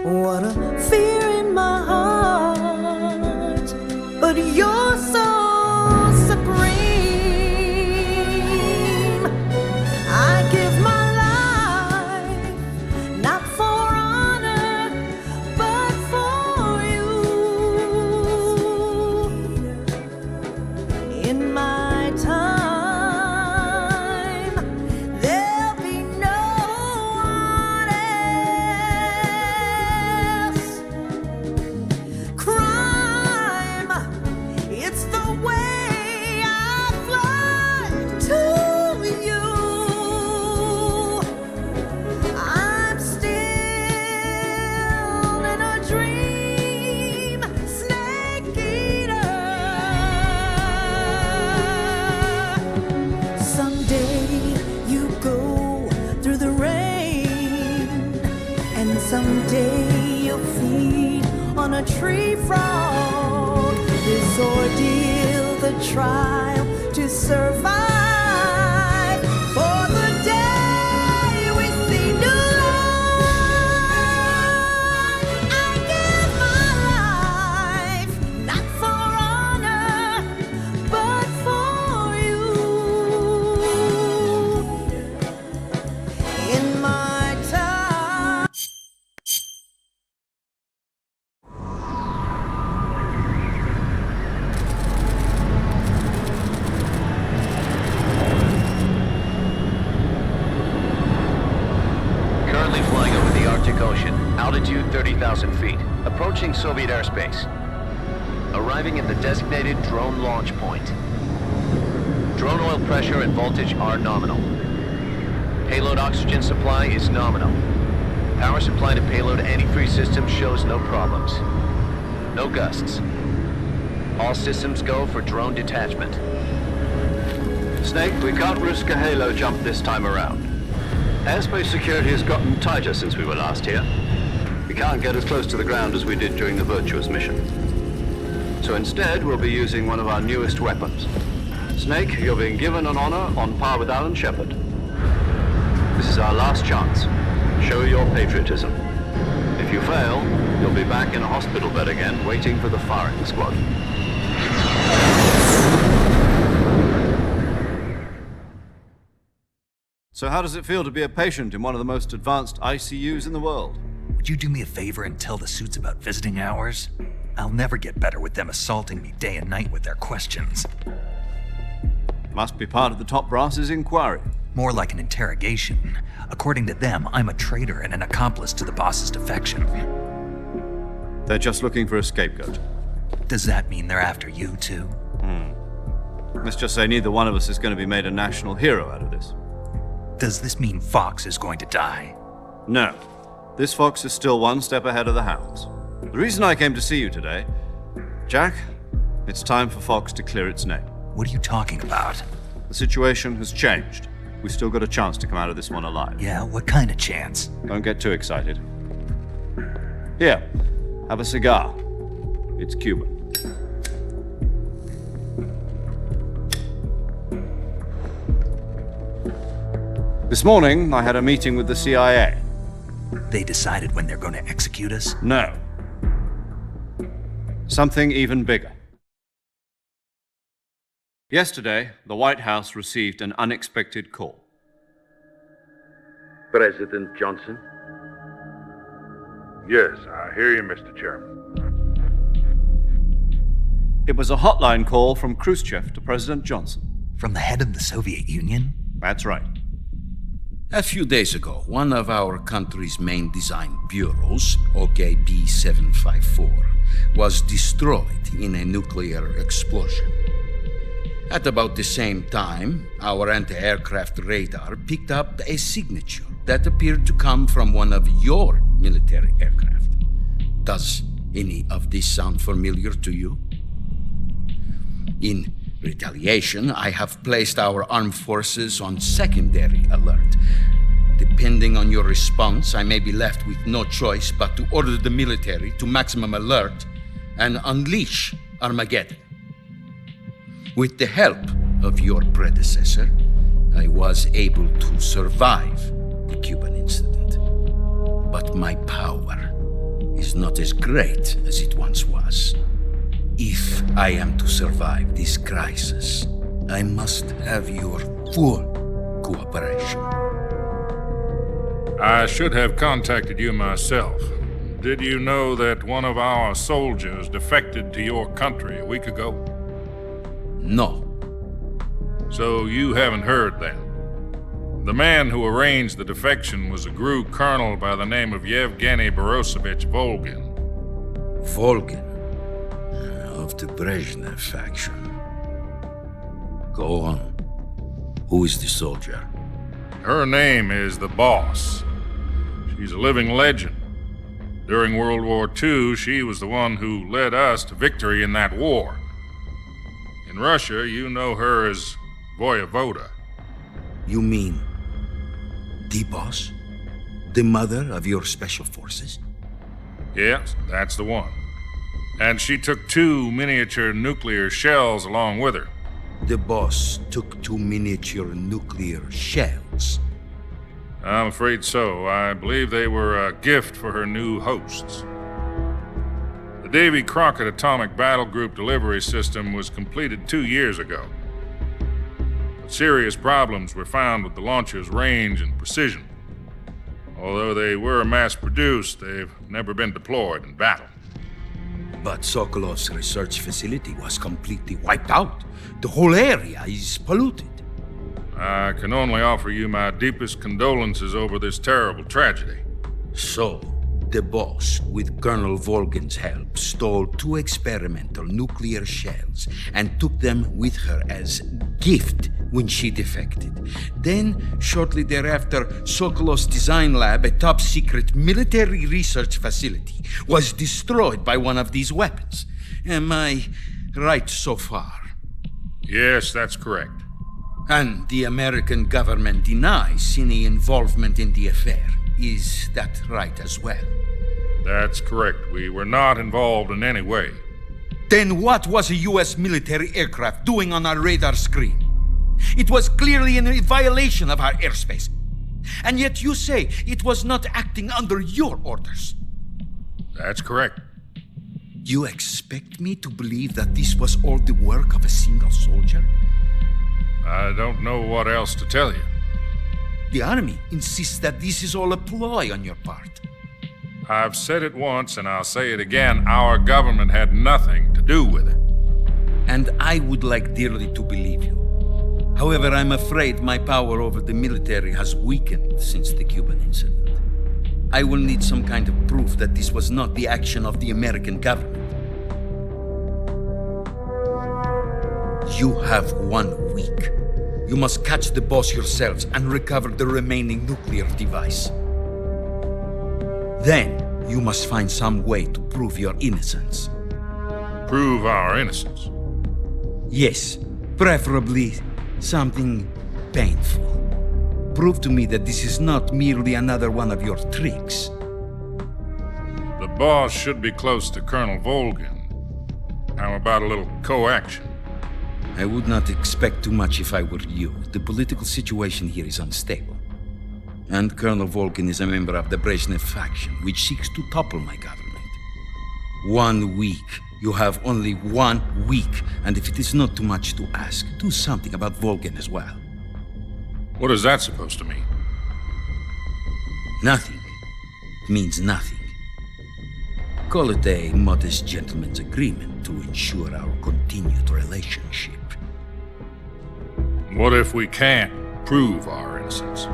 What a fear in my heart, but you're so supreme. I give my life, not for honor, but for you. In my time, there'll be no one else. Crime, it's the way I fly to you. I'm still in a dream, snake eater. Someday you go through the rain, and someday you'll feed on a tree frog. This ordeal, the trial to survive, for the day we see new light. I give my life, not for honor, but for you. In my time.
Currently flying over the Arctic Ocean, altitude 30,000 feet, approaching Soviet airspace. Arriving at the designated drone launch point. Drone oil pressure and voltage are nominal. Payload oxygen supply is nominal. Power supply to payload antifreeze system shows no problems. No gusts. All systems go for drone detachment.
Snake, we can't risk a halo jump this time around. Airspace security has gotten tighter since we were last here. We can't get as close to the ground as we did during the Virtuos mission. So instead, we'll be using one of our newest weapons. Snake, you're being given an honor on par with Alan Shepard. This is our last chance. Show your patriotism. If you fail, you'll be back in a hospital bed again, waiting for the firing squad. So how does it feel to be a patient in one of the most advanced ICUs in the world?
Would you do me a favor and tell the suits about visiting hours? I'll never get better with them assaulting me day and night with their questions.
Must be part of the top brass's inquiry.
More like an interrogation. According to them, I'm a traitor and an accomplice to the boss's defection.
They're just looking for a scapegoat.
Does that mean they're after you too?
Let's just say neither one of us is going to be made a national hero out of this.
Does this mean Fox is going to die?
No. This fox is still one step ahead of the hounds. The reason I came to see you today, Jack, it's time for Fox to clear its name.
What are you talking about?
The situation has changed. We've still got a chance to come out of this one alive.
Yeah, what kind of chance?
Don't get too excited. Here, have a cigar. It's Cuban. This morning, I had a meeting with the CIA.
They decided when they're going to execute us?
No. Something even bigger. Yesterday, the White House received an unexpected call.
President Johnson?
Yes, I hear you, Mr. Chairman.
It was a hotline call from Khrushchev to President Johnson.
From the head of the Soviet Union?
That's right.
A few days ago, one of our country's main design bureaus, OKB 754, was destroyed in a nuclear explosion. At about the same time, our anti-aircraft radar picked up a signature that appeared to come from one of your military aircraft. Does any of this sound familiar to you? In retaliation, I have placed our armed forces on secondary alert. Depending on your response, I may be left with no choice but to order the military to maximum alert and unleash Armageddon. With the help of your predecessor, I was able to survive the Cuban incident. But my power is not as great as it once was. If I am to survive this crisis, I must have your full cooperation.
I should have contacted you myself. Did you know that one of our soldiers defected to your country a week ago?
No.
So you haven't heard then? The man who arranged the defection was a GRU colonel by the name of Yevgeny Borosovich Volgin.
Volgin? Of the Brezhnev faction. Go on. Who is the soldier?
Her name is the Boss. She's a living legend. During World War II, she was the one who led us to victory in that war. In Russia, you know her as Voyevoda.
You mean the Boss? The mother of your special forces?
Yes, that's the one. And she took 2 miniature nuclear shells along with her.
The Boss took 2 miniature nuclear shells?
I'm afraid so. I believe they were a gift for her new hosts. The Davy Crockett Atomic Battle Group delivery system was completed 2 years ago. But serious problems were found with the launcher's range and precision. Although they were mass-produced, they've never been deployed in battle.
But Sokolov's research facility was completely wiped out. The whole area is polluted.
I can only offer you my deepest condolences over this terrible tragedy.
So, the Boss, with Colonel Volgin's help, stole 2 experimental nuclear shells and took them with her as gift when she defected. Then, shortly thereafter, Sokolov's design lab, a top-secret military research facility, was destroyed by one of these weapons. Am I right so far?
Yes, that's correct.
And the American government denies any involvement in the affair. Is that right as well?
That's correct. We were not involved in any way.
Then what was a U.S. military aircraft doing on our radar screen? It was clearly in violation of our airspace. And yet you say it was not acting under your orders.
That's correct.
You expect me to believe that this was all the work of a single soldier?
I don't know what else to tell you.
The Army insists that this is all a ploy on your part.
I've said it once and I'll say it again. Our government had nothing to do with it.
And I would like dearly to believe you. However, I'm afraid my power over the military has weakened since the Cuban incident. I will need some kind of proof that this was not the action of the American government. You have 1 week. You must catch the Boss yourselves and recover the remaining nuclear device. Then, you must find some way to prove your innocence.
Prove our innocence?
Yes, preferably something painful. Prove to me that this is not merely another one of your tricks.
The Boss should be close to Colonel Volgin. How about a little coaction?
I would not expect too much if I were you. The political situation here is unstable. And Colonel Volgin is a member of the Brezhnev faction, which seeks to topple my government. 1 week. You have only 1 week, and if it is not too much to ask, do something about Volgin as well.
What is that supposed to mean?
Nothing. It means nothing. Call it a modest gentleman's agreement to ensure our continued relationship.
What if we can't prove our innocence?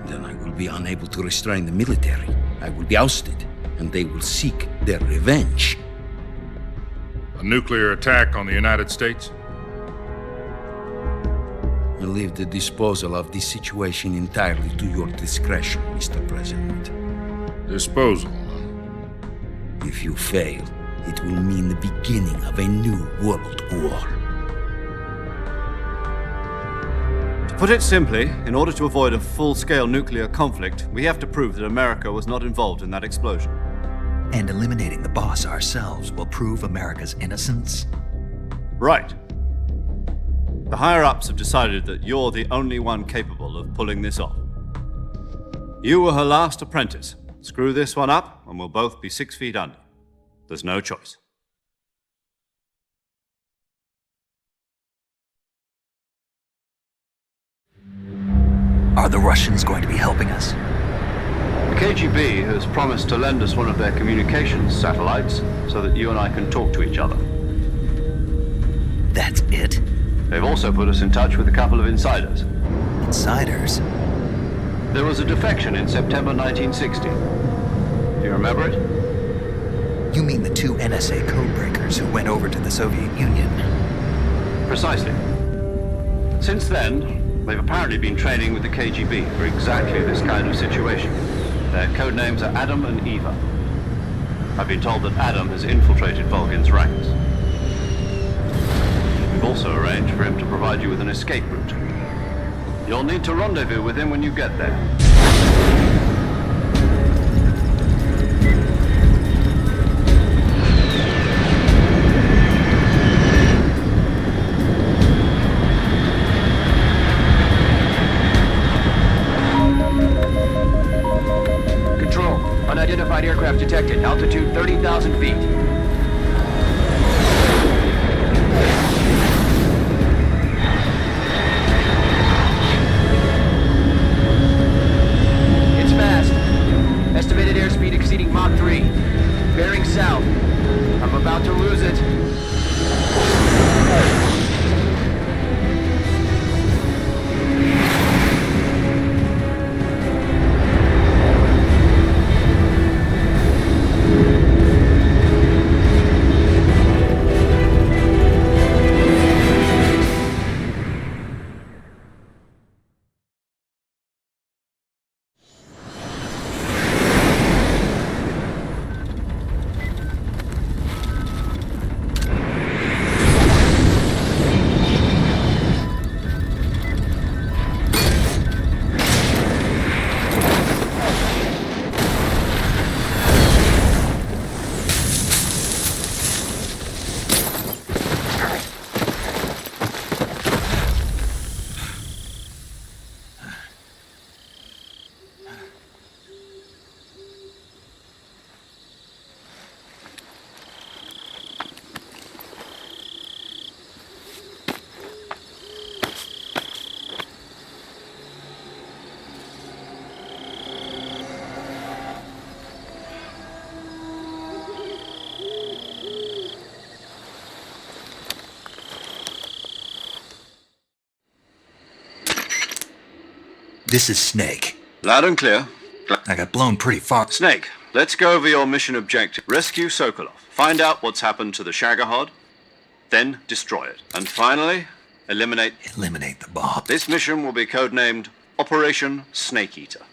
Then I will be unable to restrain the military. I will be ousted, and they will seek their revenge.
A nuclear attack on the United States?
I leave the disposal of this situation entirely to your discretion, Mr. President.
Disposal?
If you fail, it will mean the beginning of a new world war.
Put it simply, in order to avoid a full-scale nuclear conflict, we have to prove that America was not involved in that explosion.
And eliminating the boss ourselves will prove America's innocence?
Right. The higher-ups have decided that you're the only one capable of pulling this off. You were her last apprentice. Screw this one up, and we'll both be 6 feet under. There's no choice.
Are the Russians going to be helping us?
The KGB has promised to lend us one of their communications satellites so that you and I can talk to each other.
That's it?
They've also put us in touch with a couple of insiders.
Insiders?
There was a defection in September 1960. Do you remember it?
You mean the 2 NSA codebreakers who went over to the Soviet Union?
Precisely. Since then, they've apparently been training with the KGB for exactly this kind of situation. Their codenames are Adam and Eva. I've been told that Adam has infiltrated Volgin's ranks. We've also arranged for him to provide you with an escape route. You'll need to rendezvous with him when you get there.
Control, unidentified aircraft detected. Altitude 30,000 feet. Estimated airspeed exceeding Mach 3. Bearing south. I'm about to lose it.
This is Snake.
Loud and clear.
I got blown pretty far.
Snake, let's go over your mission objective. Rescue Sokolov. Find out what's happened to the Shagohod, then destroy it. And finally, eliminate
the boss.
This mission will be codenamed Operation Snake Eater.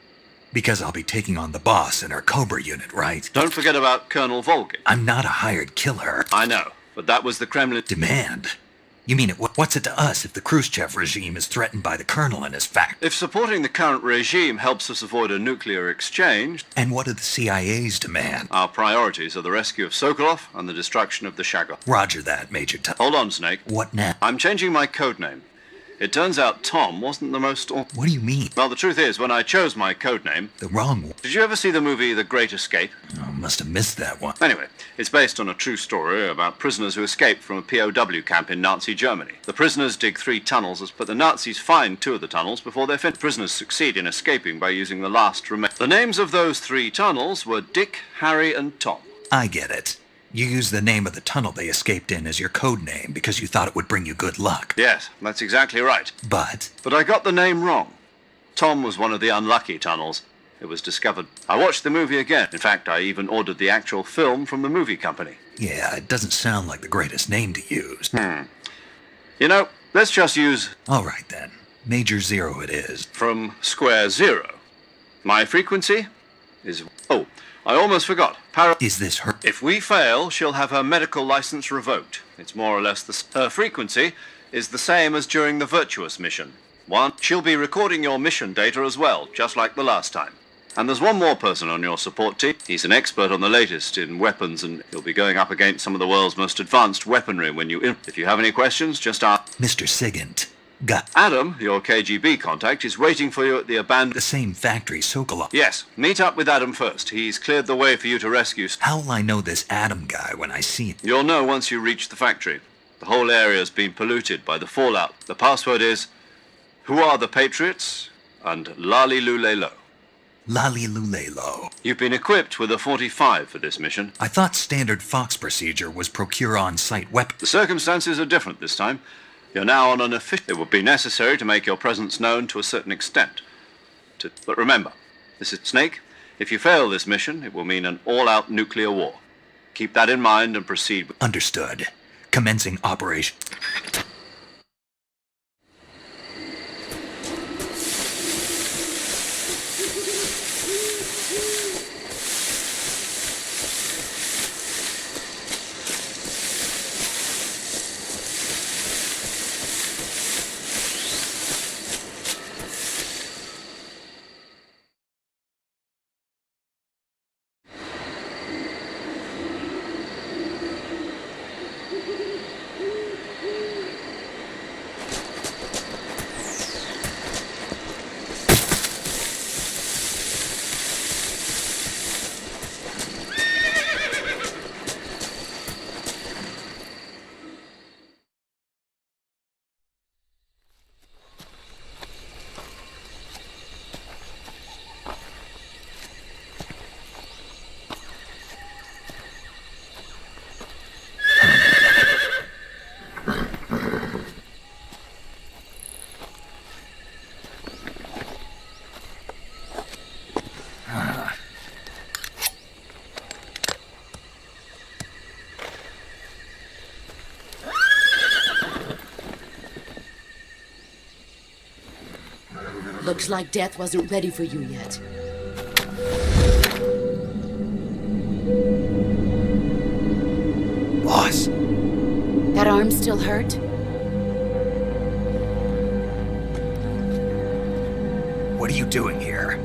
Because I'll be taking on the boss in our Cobra unit, right?
Don't forget about Colonel Volgin.
I'm not a hired killer.
I know, but that was the Kremlin
demand. You mean, what's it to us if the Khrushchev regime is threatened by the Colonel and his fact?
If supporting the current regime helps us avoid a nuclear exchange...
And what do the CIA's demand?
Our priorities are the rescue of Sokolov and the destruction of the Shagohod.
Roger that, Major
Hold on, Snake.
What now?
I'm changing my codename. It turns out Tom wasn't the most...
What do you mean?
Well, the truth is, when I chose my codename...
The wrong one.
Did you ever see the movie The Great Escape?
Oh, must have missed that one.
Anyway, it's based on a true story about prisoners who escaped from a POW camp in Nazi Germany. The prisoners dig 3 tunnels, but the Nazis find 2 of the tunnels before they're finished. Prisoners succeed in escaping by using the last remain. The names of those 3 tunnels were Dick, Harry, and Tom.
I get it. You used the name of the tunnel they escaped in as your code name because you thought it would bring you good luck.
Yes, that's exactly right.
But
I got the name wrong. Tom was one of the unlucky tunnels. It was discovered. I watched the movie again. In fact, I even ordered the actual film from the movie company.
Yeah, it doesn't sound like the greatest name to use.
You know, let's just use...
All right, then. Major Zero it is.
From Square Zero. My frequency is... Oh, I almost forgot.
Is this her?
If we fail, she'll have her medical license revoked. It's more or less her frequency is the same as during the Virtuos mission. One, she'll be recording your mission data as well, just like the last time. And there's one more person on your support team. He's an expert on the latest in weapons, and he'll be going up against some of the world's most advanced weaponry when you... If you have any questions, just ask...
Mr. Sigint.
Adam, your KGB contact, is waiting for you at the abandoned...
The same factory, Sokolov.
Yes, meet up with Adam first. He's cleared the way for you to rescue...
How will I know this Adam guy when I see him?
You'll know once you reach the factory. The whole area's been polluted by the fallout. The password is... Who are the Patriots? And Lali Lule Lo.
Lali Lule Lo.
You've been equipped with a 45 for this mission.
I thought standard Fox procedure was procure on-site weapons.
The circumstances are different this time. You're now on an official... It would be necessary to make your presence known to a certain extent. But remember, this is Snake. If you fail this mission, it will mean an all-out nuclear war. Keep that in mind and proceed with...
Understood. Commencing operation.
Looks like death wasn't ready for you yet.
Boss.
That arm still hurt?
What are you doing here?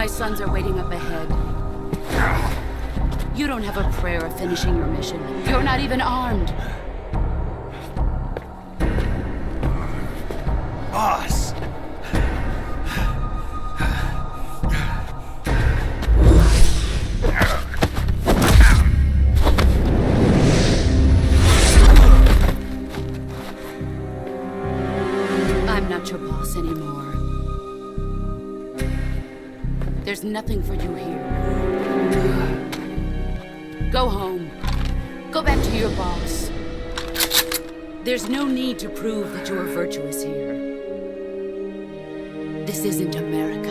Sons are waiting up ahead. You don't have a prayer of finishing your mission. You're not even armed.
Boss!
I'm not your boss anymore. There's nothing for you here. Go home. Go back to your boss. There's no need to prove that you are virtuous here. This isn't America.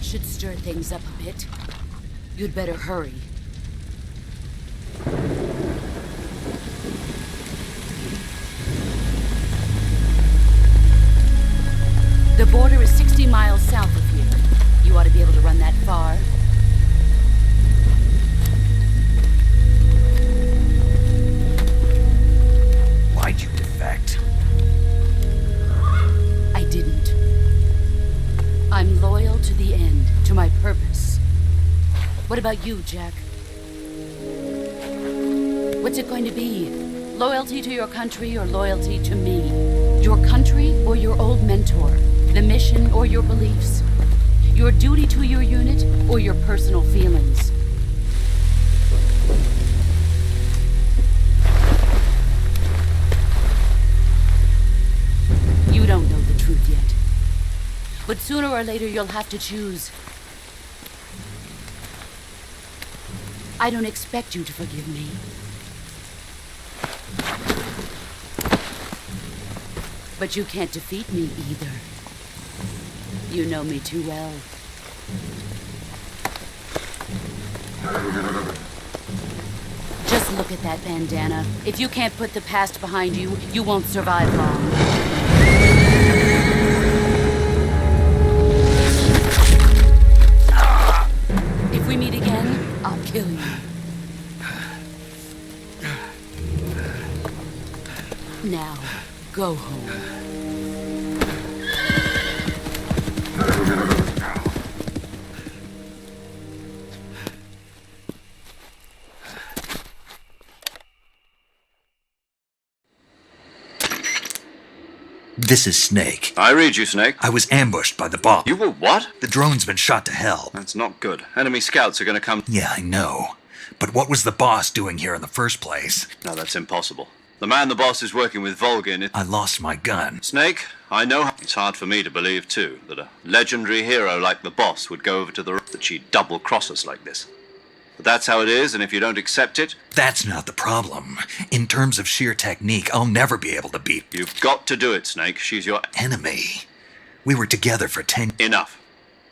Should stir things up a bit. You'd better hurry. The border is 60 miles south of here. You ought to be able to run that far.
Why'd you defect?
I didn't. I'm loyal to the end, to my purpose. What about you, Jack? What's it going to be? Loyalty to your country or loyalty to me? Your country or your old mentor? The mission or your beliefs? Your duty to your unit or your personal feelings? But sooner or later, you'll have to choose. I don't expect you to forgive me. But you can't defeat me either. You know me too well. Just look at that bandana. If you can't put the past behind you, you won't survive long. If we meet again, I'll kill you. Now, go home.
This is Snake.
I read you, Snake.
I was ambushed by the boss.
You were what?
The drone's been shot to hell.
That's not good. Enemy scouts are gonna come.
Yeah, I know. But what was the boss doing here in the first place?
No, that's impossible. The man the boss is working with Volga in it.
I lost my gun.
Snake, I know it's hard for me to believe, too, that a legendary hero like the boss would go over to that she'd double-cross us like this. But that's how it is, and if you don't accept it...
That's not the problem. In terms of sheer technique, I'll never be able to beat...
You've got to do it, Snake. She's your...
enemy. We were together for 10...
Enough.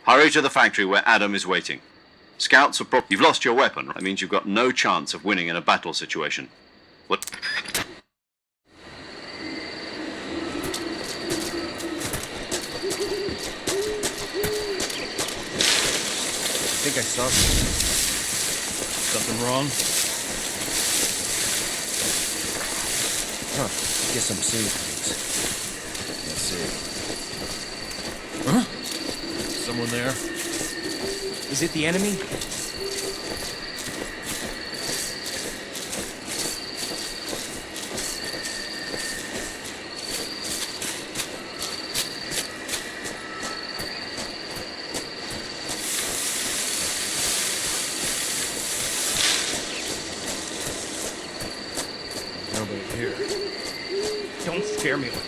Hurry to the factory where Adam is waiting. Scouts are You've lost your weapon. That means you've got no chance of winning in a battle situation. What...
I think I saw something. Something wrong? Huh. Guess I'm seeing things. Let's see. Huh? Someone there? Is it the enemy?
Here. Don't scare me like that.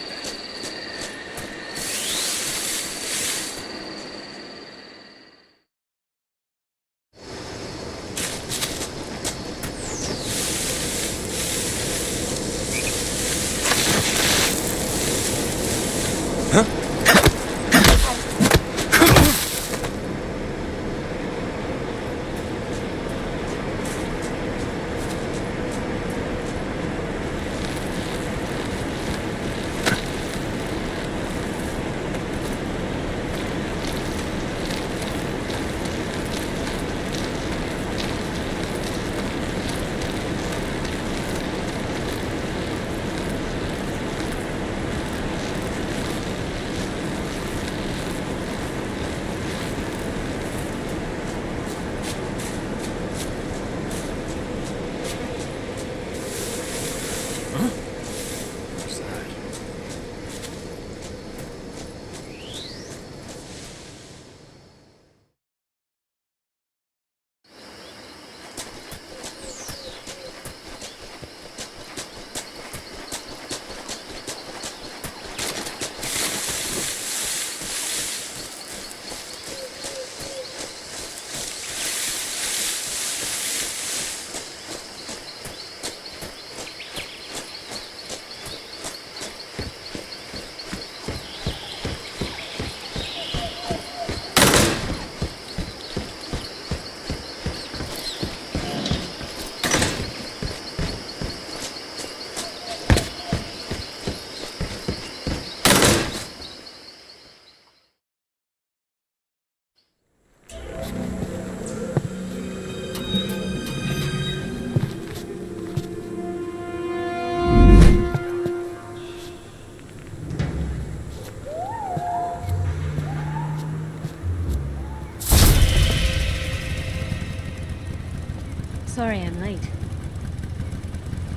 Sorry I'm late.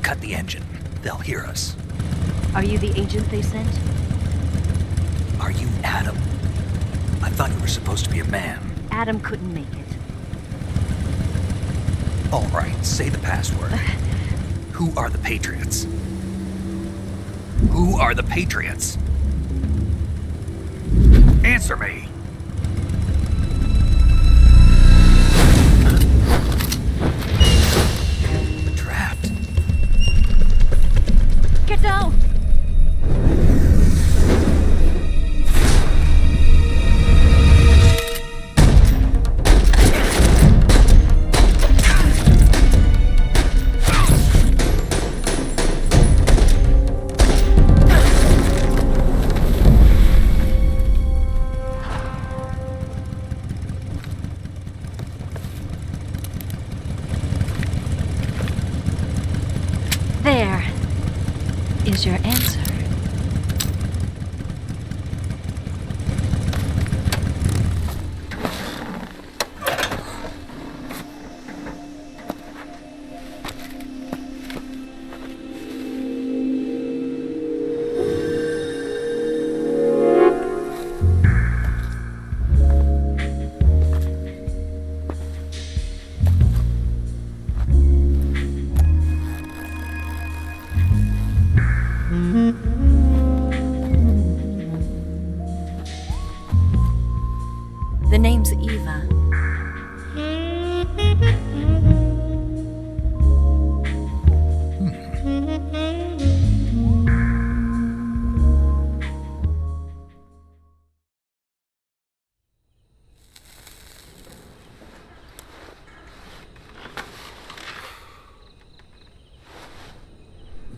Cut the engine. They'll hear us.
Are you the agent they sent?
Are you Adam? I thought you were supposed to be a man.
Adam couldn't make it.
All right, say the password. Who are the Patriots? Who are the Patriots? Answer me! Trapped.
Get down! There is your answer. The name's Eva.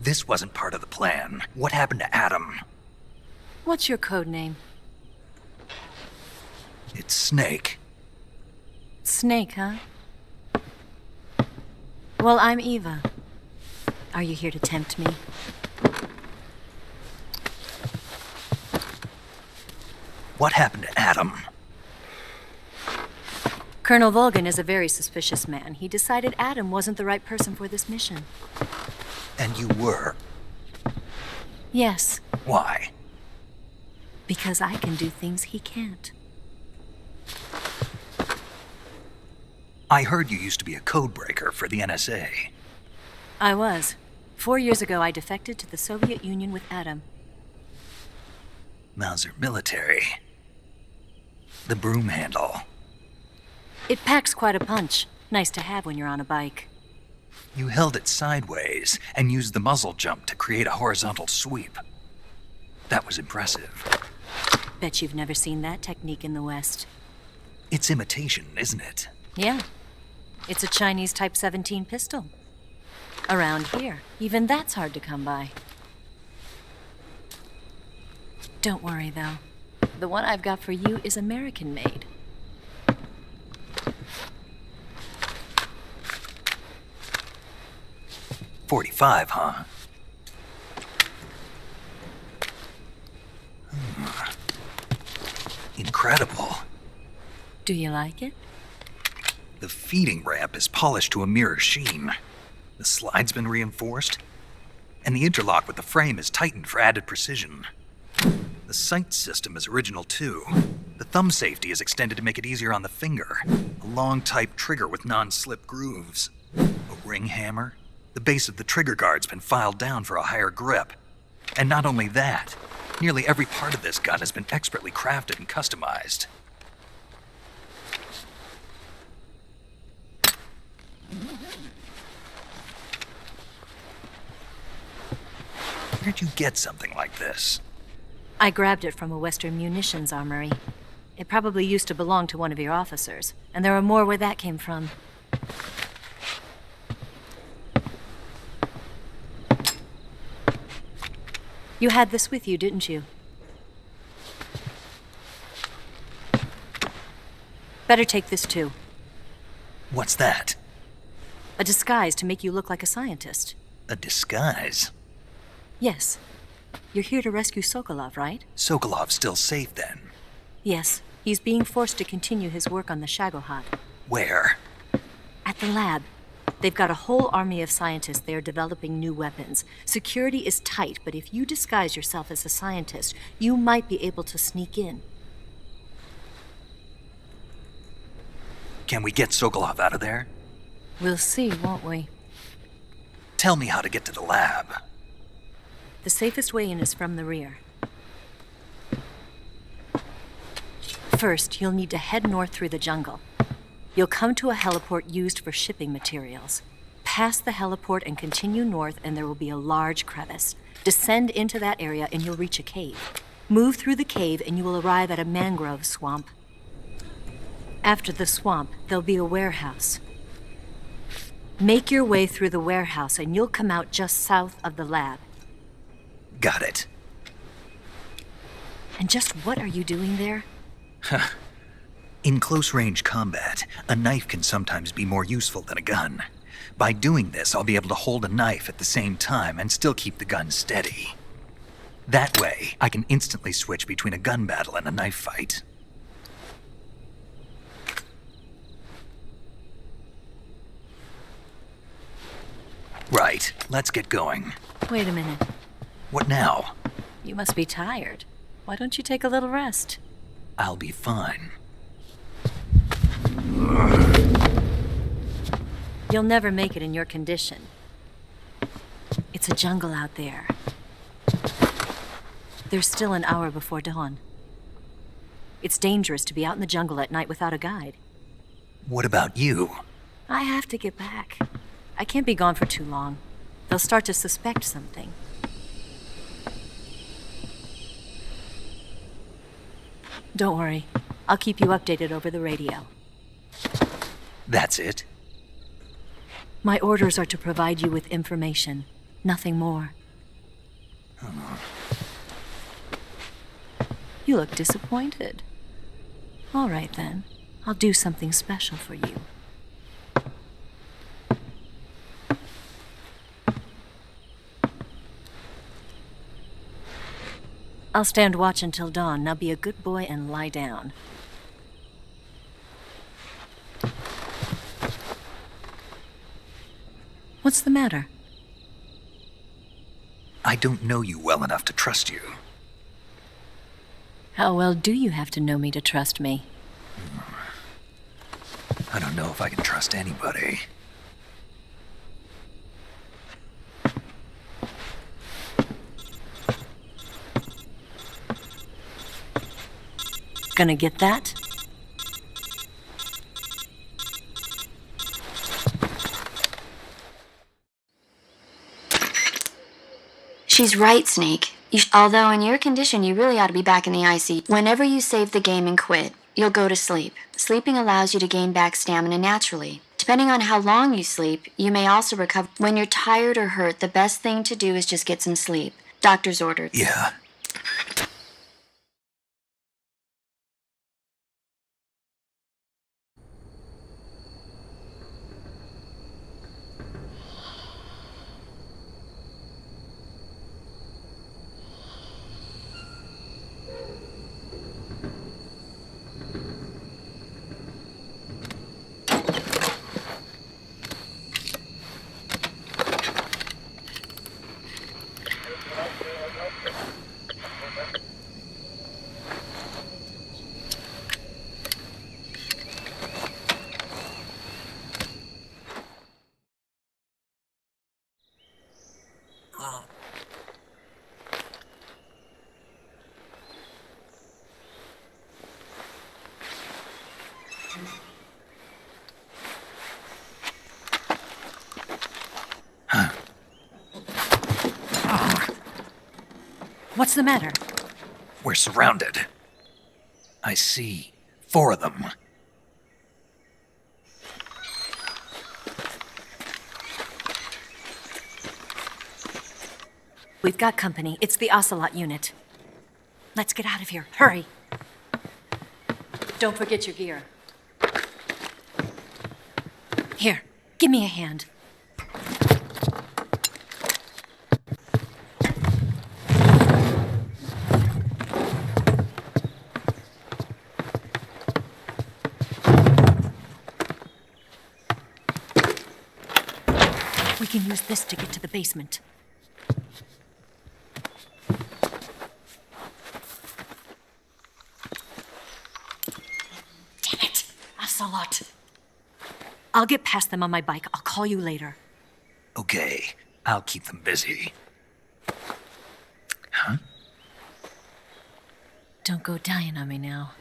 This wasn't part of the plan. What happened to Adam?
What's your code name?
It's Snake.
Snake, huh? Well, I'm Eva. Are you here to tempt me?
What happened to Adam?
Colonel Volgan is a very suspicious man. He decided Adam wasn't the right person for this mission.
And you were?
Yes,
Why?
because I can do things he can't.
I heard you used to be a codebreaker for the NSA.
I was. 4 years ago, I defected to the Soviet Union with Adam.
Mauser military. The broom handle.
It packs quite a punch. Nice to have when you're on a bike.
You held it sideways and used the muzzle jump to create a horizontal sweep. That was impressive.
Bet you've never seen that technique in the West.
It's imitation, isn't it?
Yeah. It's a Chinese Type 17 pistol. Around here, even that's hard to come by. Don't worry, though. The one I've got for you is American-made.
.45, huh? Incredible.
Do you like it?
The feeding ramp is polished to a mirror sheen. The slide's been reinforced, and the interlock with the frame is tightened for added precision. The sight system is original too. The thumb safety is extended to make it easier on the finger. A long type trigger with non-slip grooves. A ring hammer. The base of the trigger guard's been filed down for a higher grip. And not only that, nearly every part of this gun has been expertly crafted and customized. Where'd you get something like this?
I grabbed it from a Western munitions armory. It probably used to belong to one of your officers, and there are more where that came from. You had this with you, didn't you? Better take this too.
What's that?
A disguise to make you look like a scientist.
A disguise?
Yes. You're here to rescue Sokolov, right?
Sokolov's still safe then?
Yes. He's being forced to continue his work on the Shagohod.
Where?
At the lab. They've got a whole army of scientists there developing new weapons. Security is tight, but if you disguise yourself as a scientist, you might be able to sneak in.
Can we get Sokolov out of there?
We'll see, won't we?
Tell me how to get to the lab.
The safest way in is from the rear. First, you'll need to head north through the jungle. You'll come to a heliport used for shipping materials. Pass the heliport and continue north, and there will be a large crevice. Descend into that area and you'll reach a cave. Move through the cave and you will arrive at a mangrove swamp. After the swamp, there'll be a warehouse. Make your way through the warehouse and you'll come out just south of the lab.
Got it.
And just what are you doing there?
In close-range combat, a knife can sometimes be more useful than a gun. By doing this, I'll be able to hold a knife at the same time and still keep the gun steady. That way, I can instantly switch between a gun battle and a knife fight. Right, let's get going.
Wait a minute.
What now?
You must be tired. Why don't you take a little rest?
I'll be fine.
You'll never make it in your condition. It's a jungle out there. There's still an hour before dawn. It's dangerous to be out in the jungle at night without a guide.
What about you?
I have to get back. I can't be gone for too long. They'll start to suspect something. Don't worry. I'll keep you updated over the radio.
That's it?
My orders are to provide you with information. Nothing more. You look disappointed. All right, then. I'll do something special for you. I'll stand watch until dawn. Now be a good boy and lie down. What's the matter?
I don't know you well enough to trust you.
How well do you have to know me to trust me?
I don't know if I can trust anybody.
Gonna get that?
She's right, Snake. Although in your condition, you really ought to be back in the IC. Whenever you save the game and quit, you'll go to sleep. Sleeping allows you to gain back stamina naturally. Depending on how long you sleep, you may also recover. When you're tired or hurt, the best thing to do is just get some sleep. Doctor's orders.
Yeah.
What's the matter?
We're surrounded. I see 4 of them.
We've got company. It's the Ocelot unit. Let's get out of here. Hurry. Don't forget your gear. Here, give me a hand. We can use this to get to the basement. Damn it! Ocelot! I'll get past them on my bike. I'll call you later.
Okay, I'll keep them busy. Huh?
Don't go dying on me now.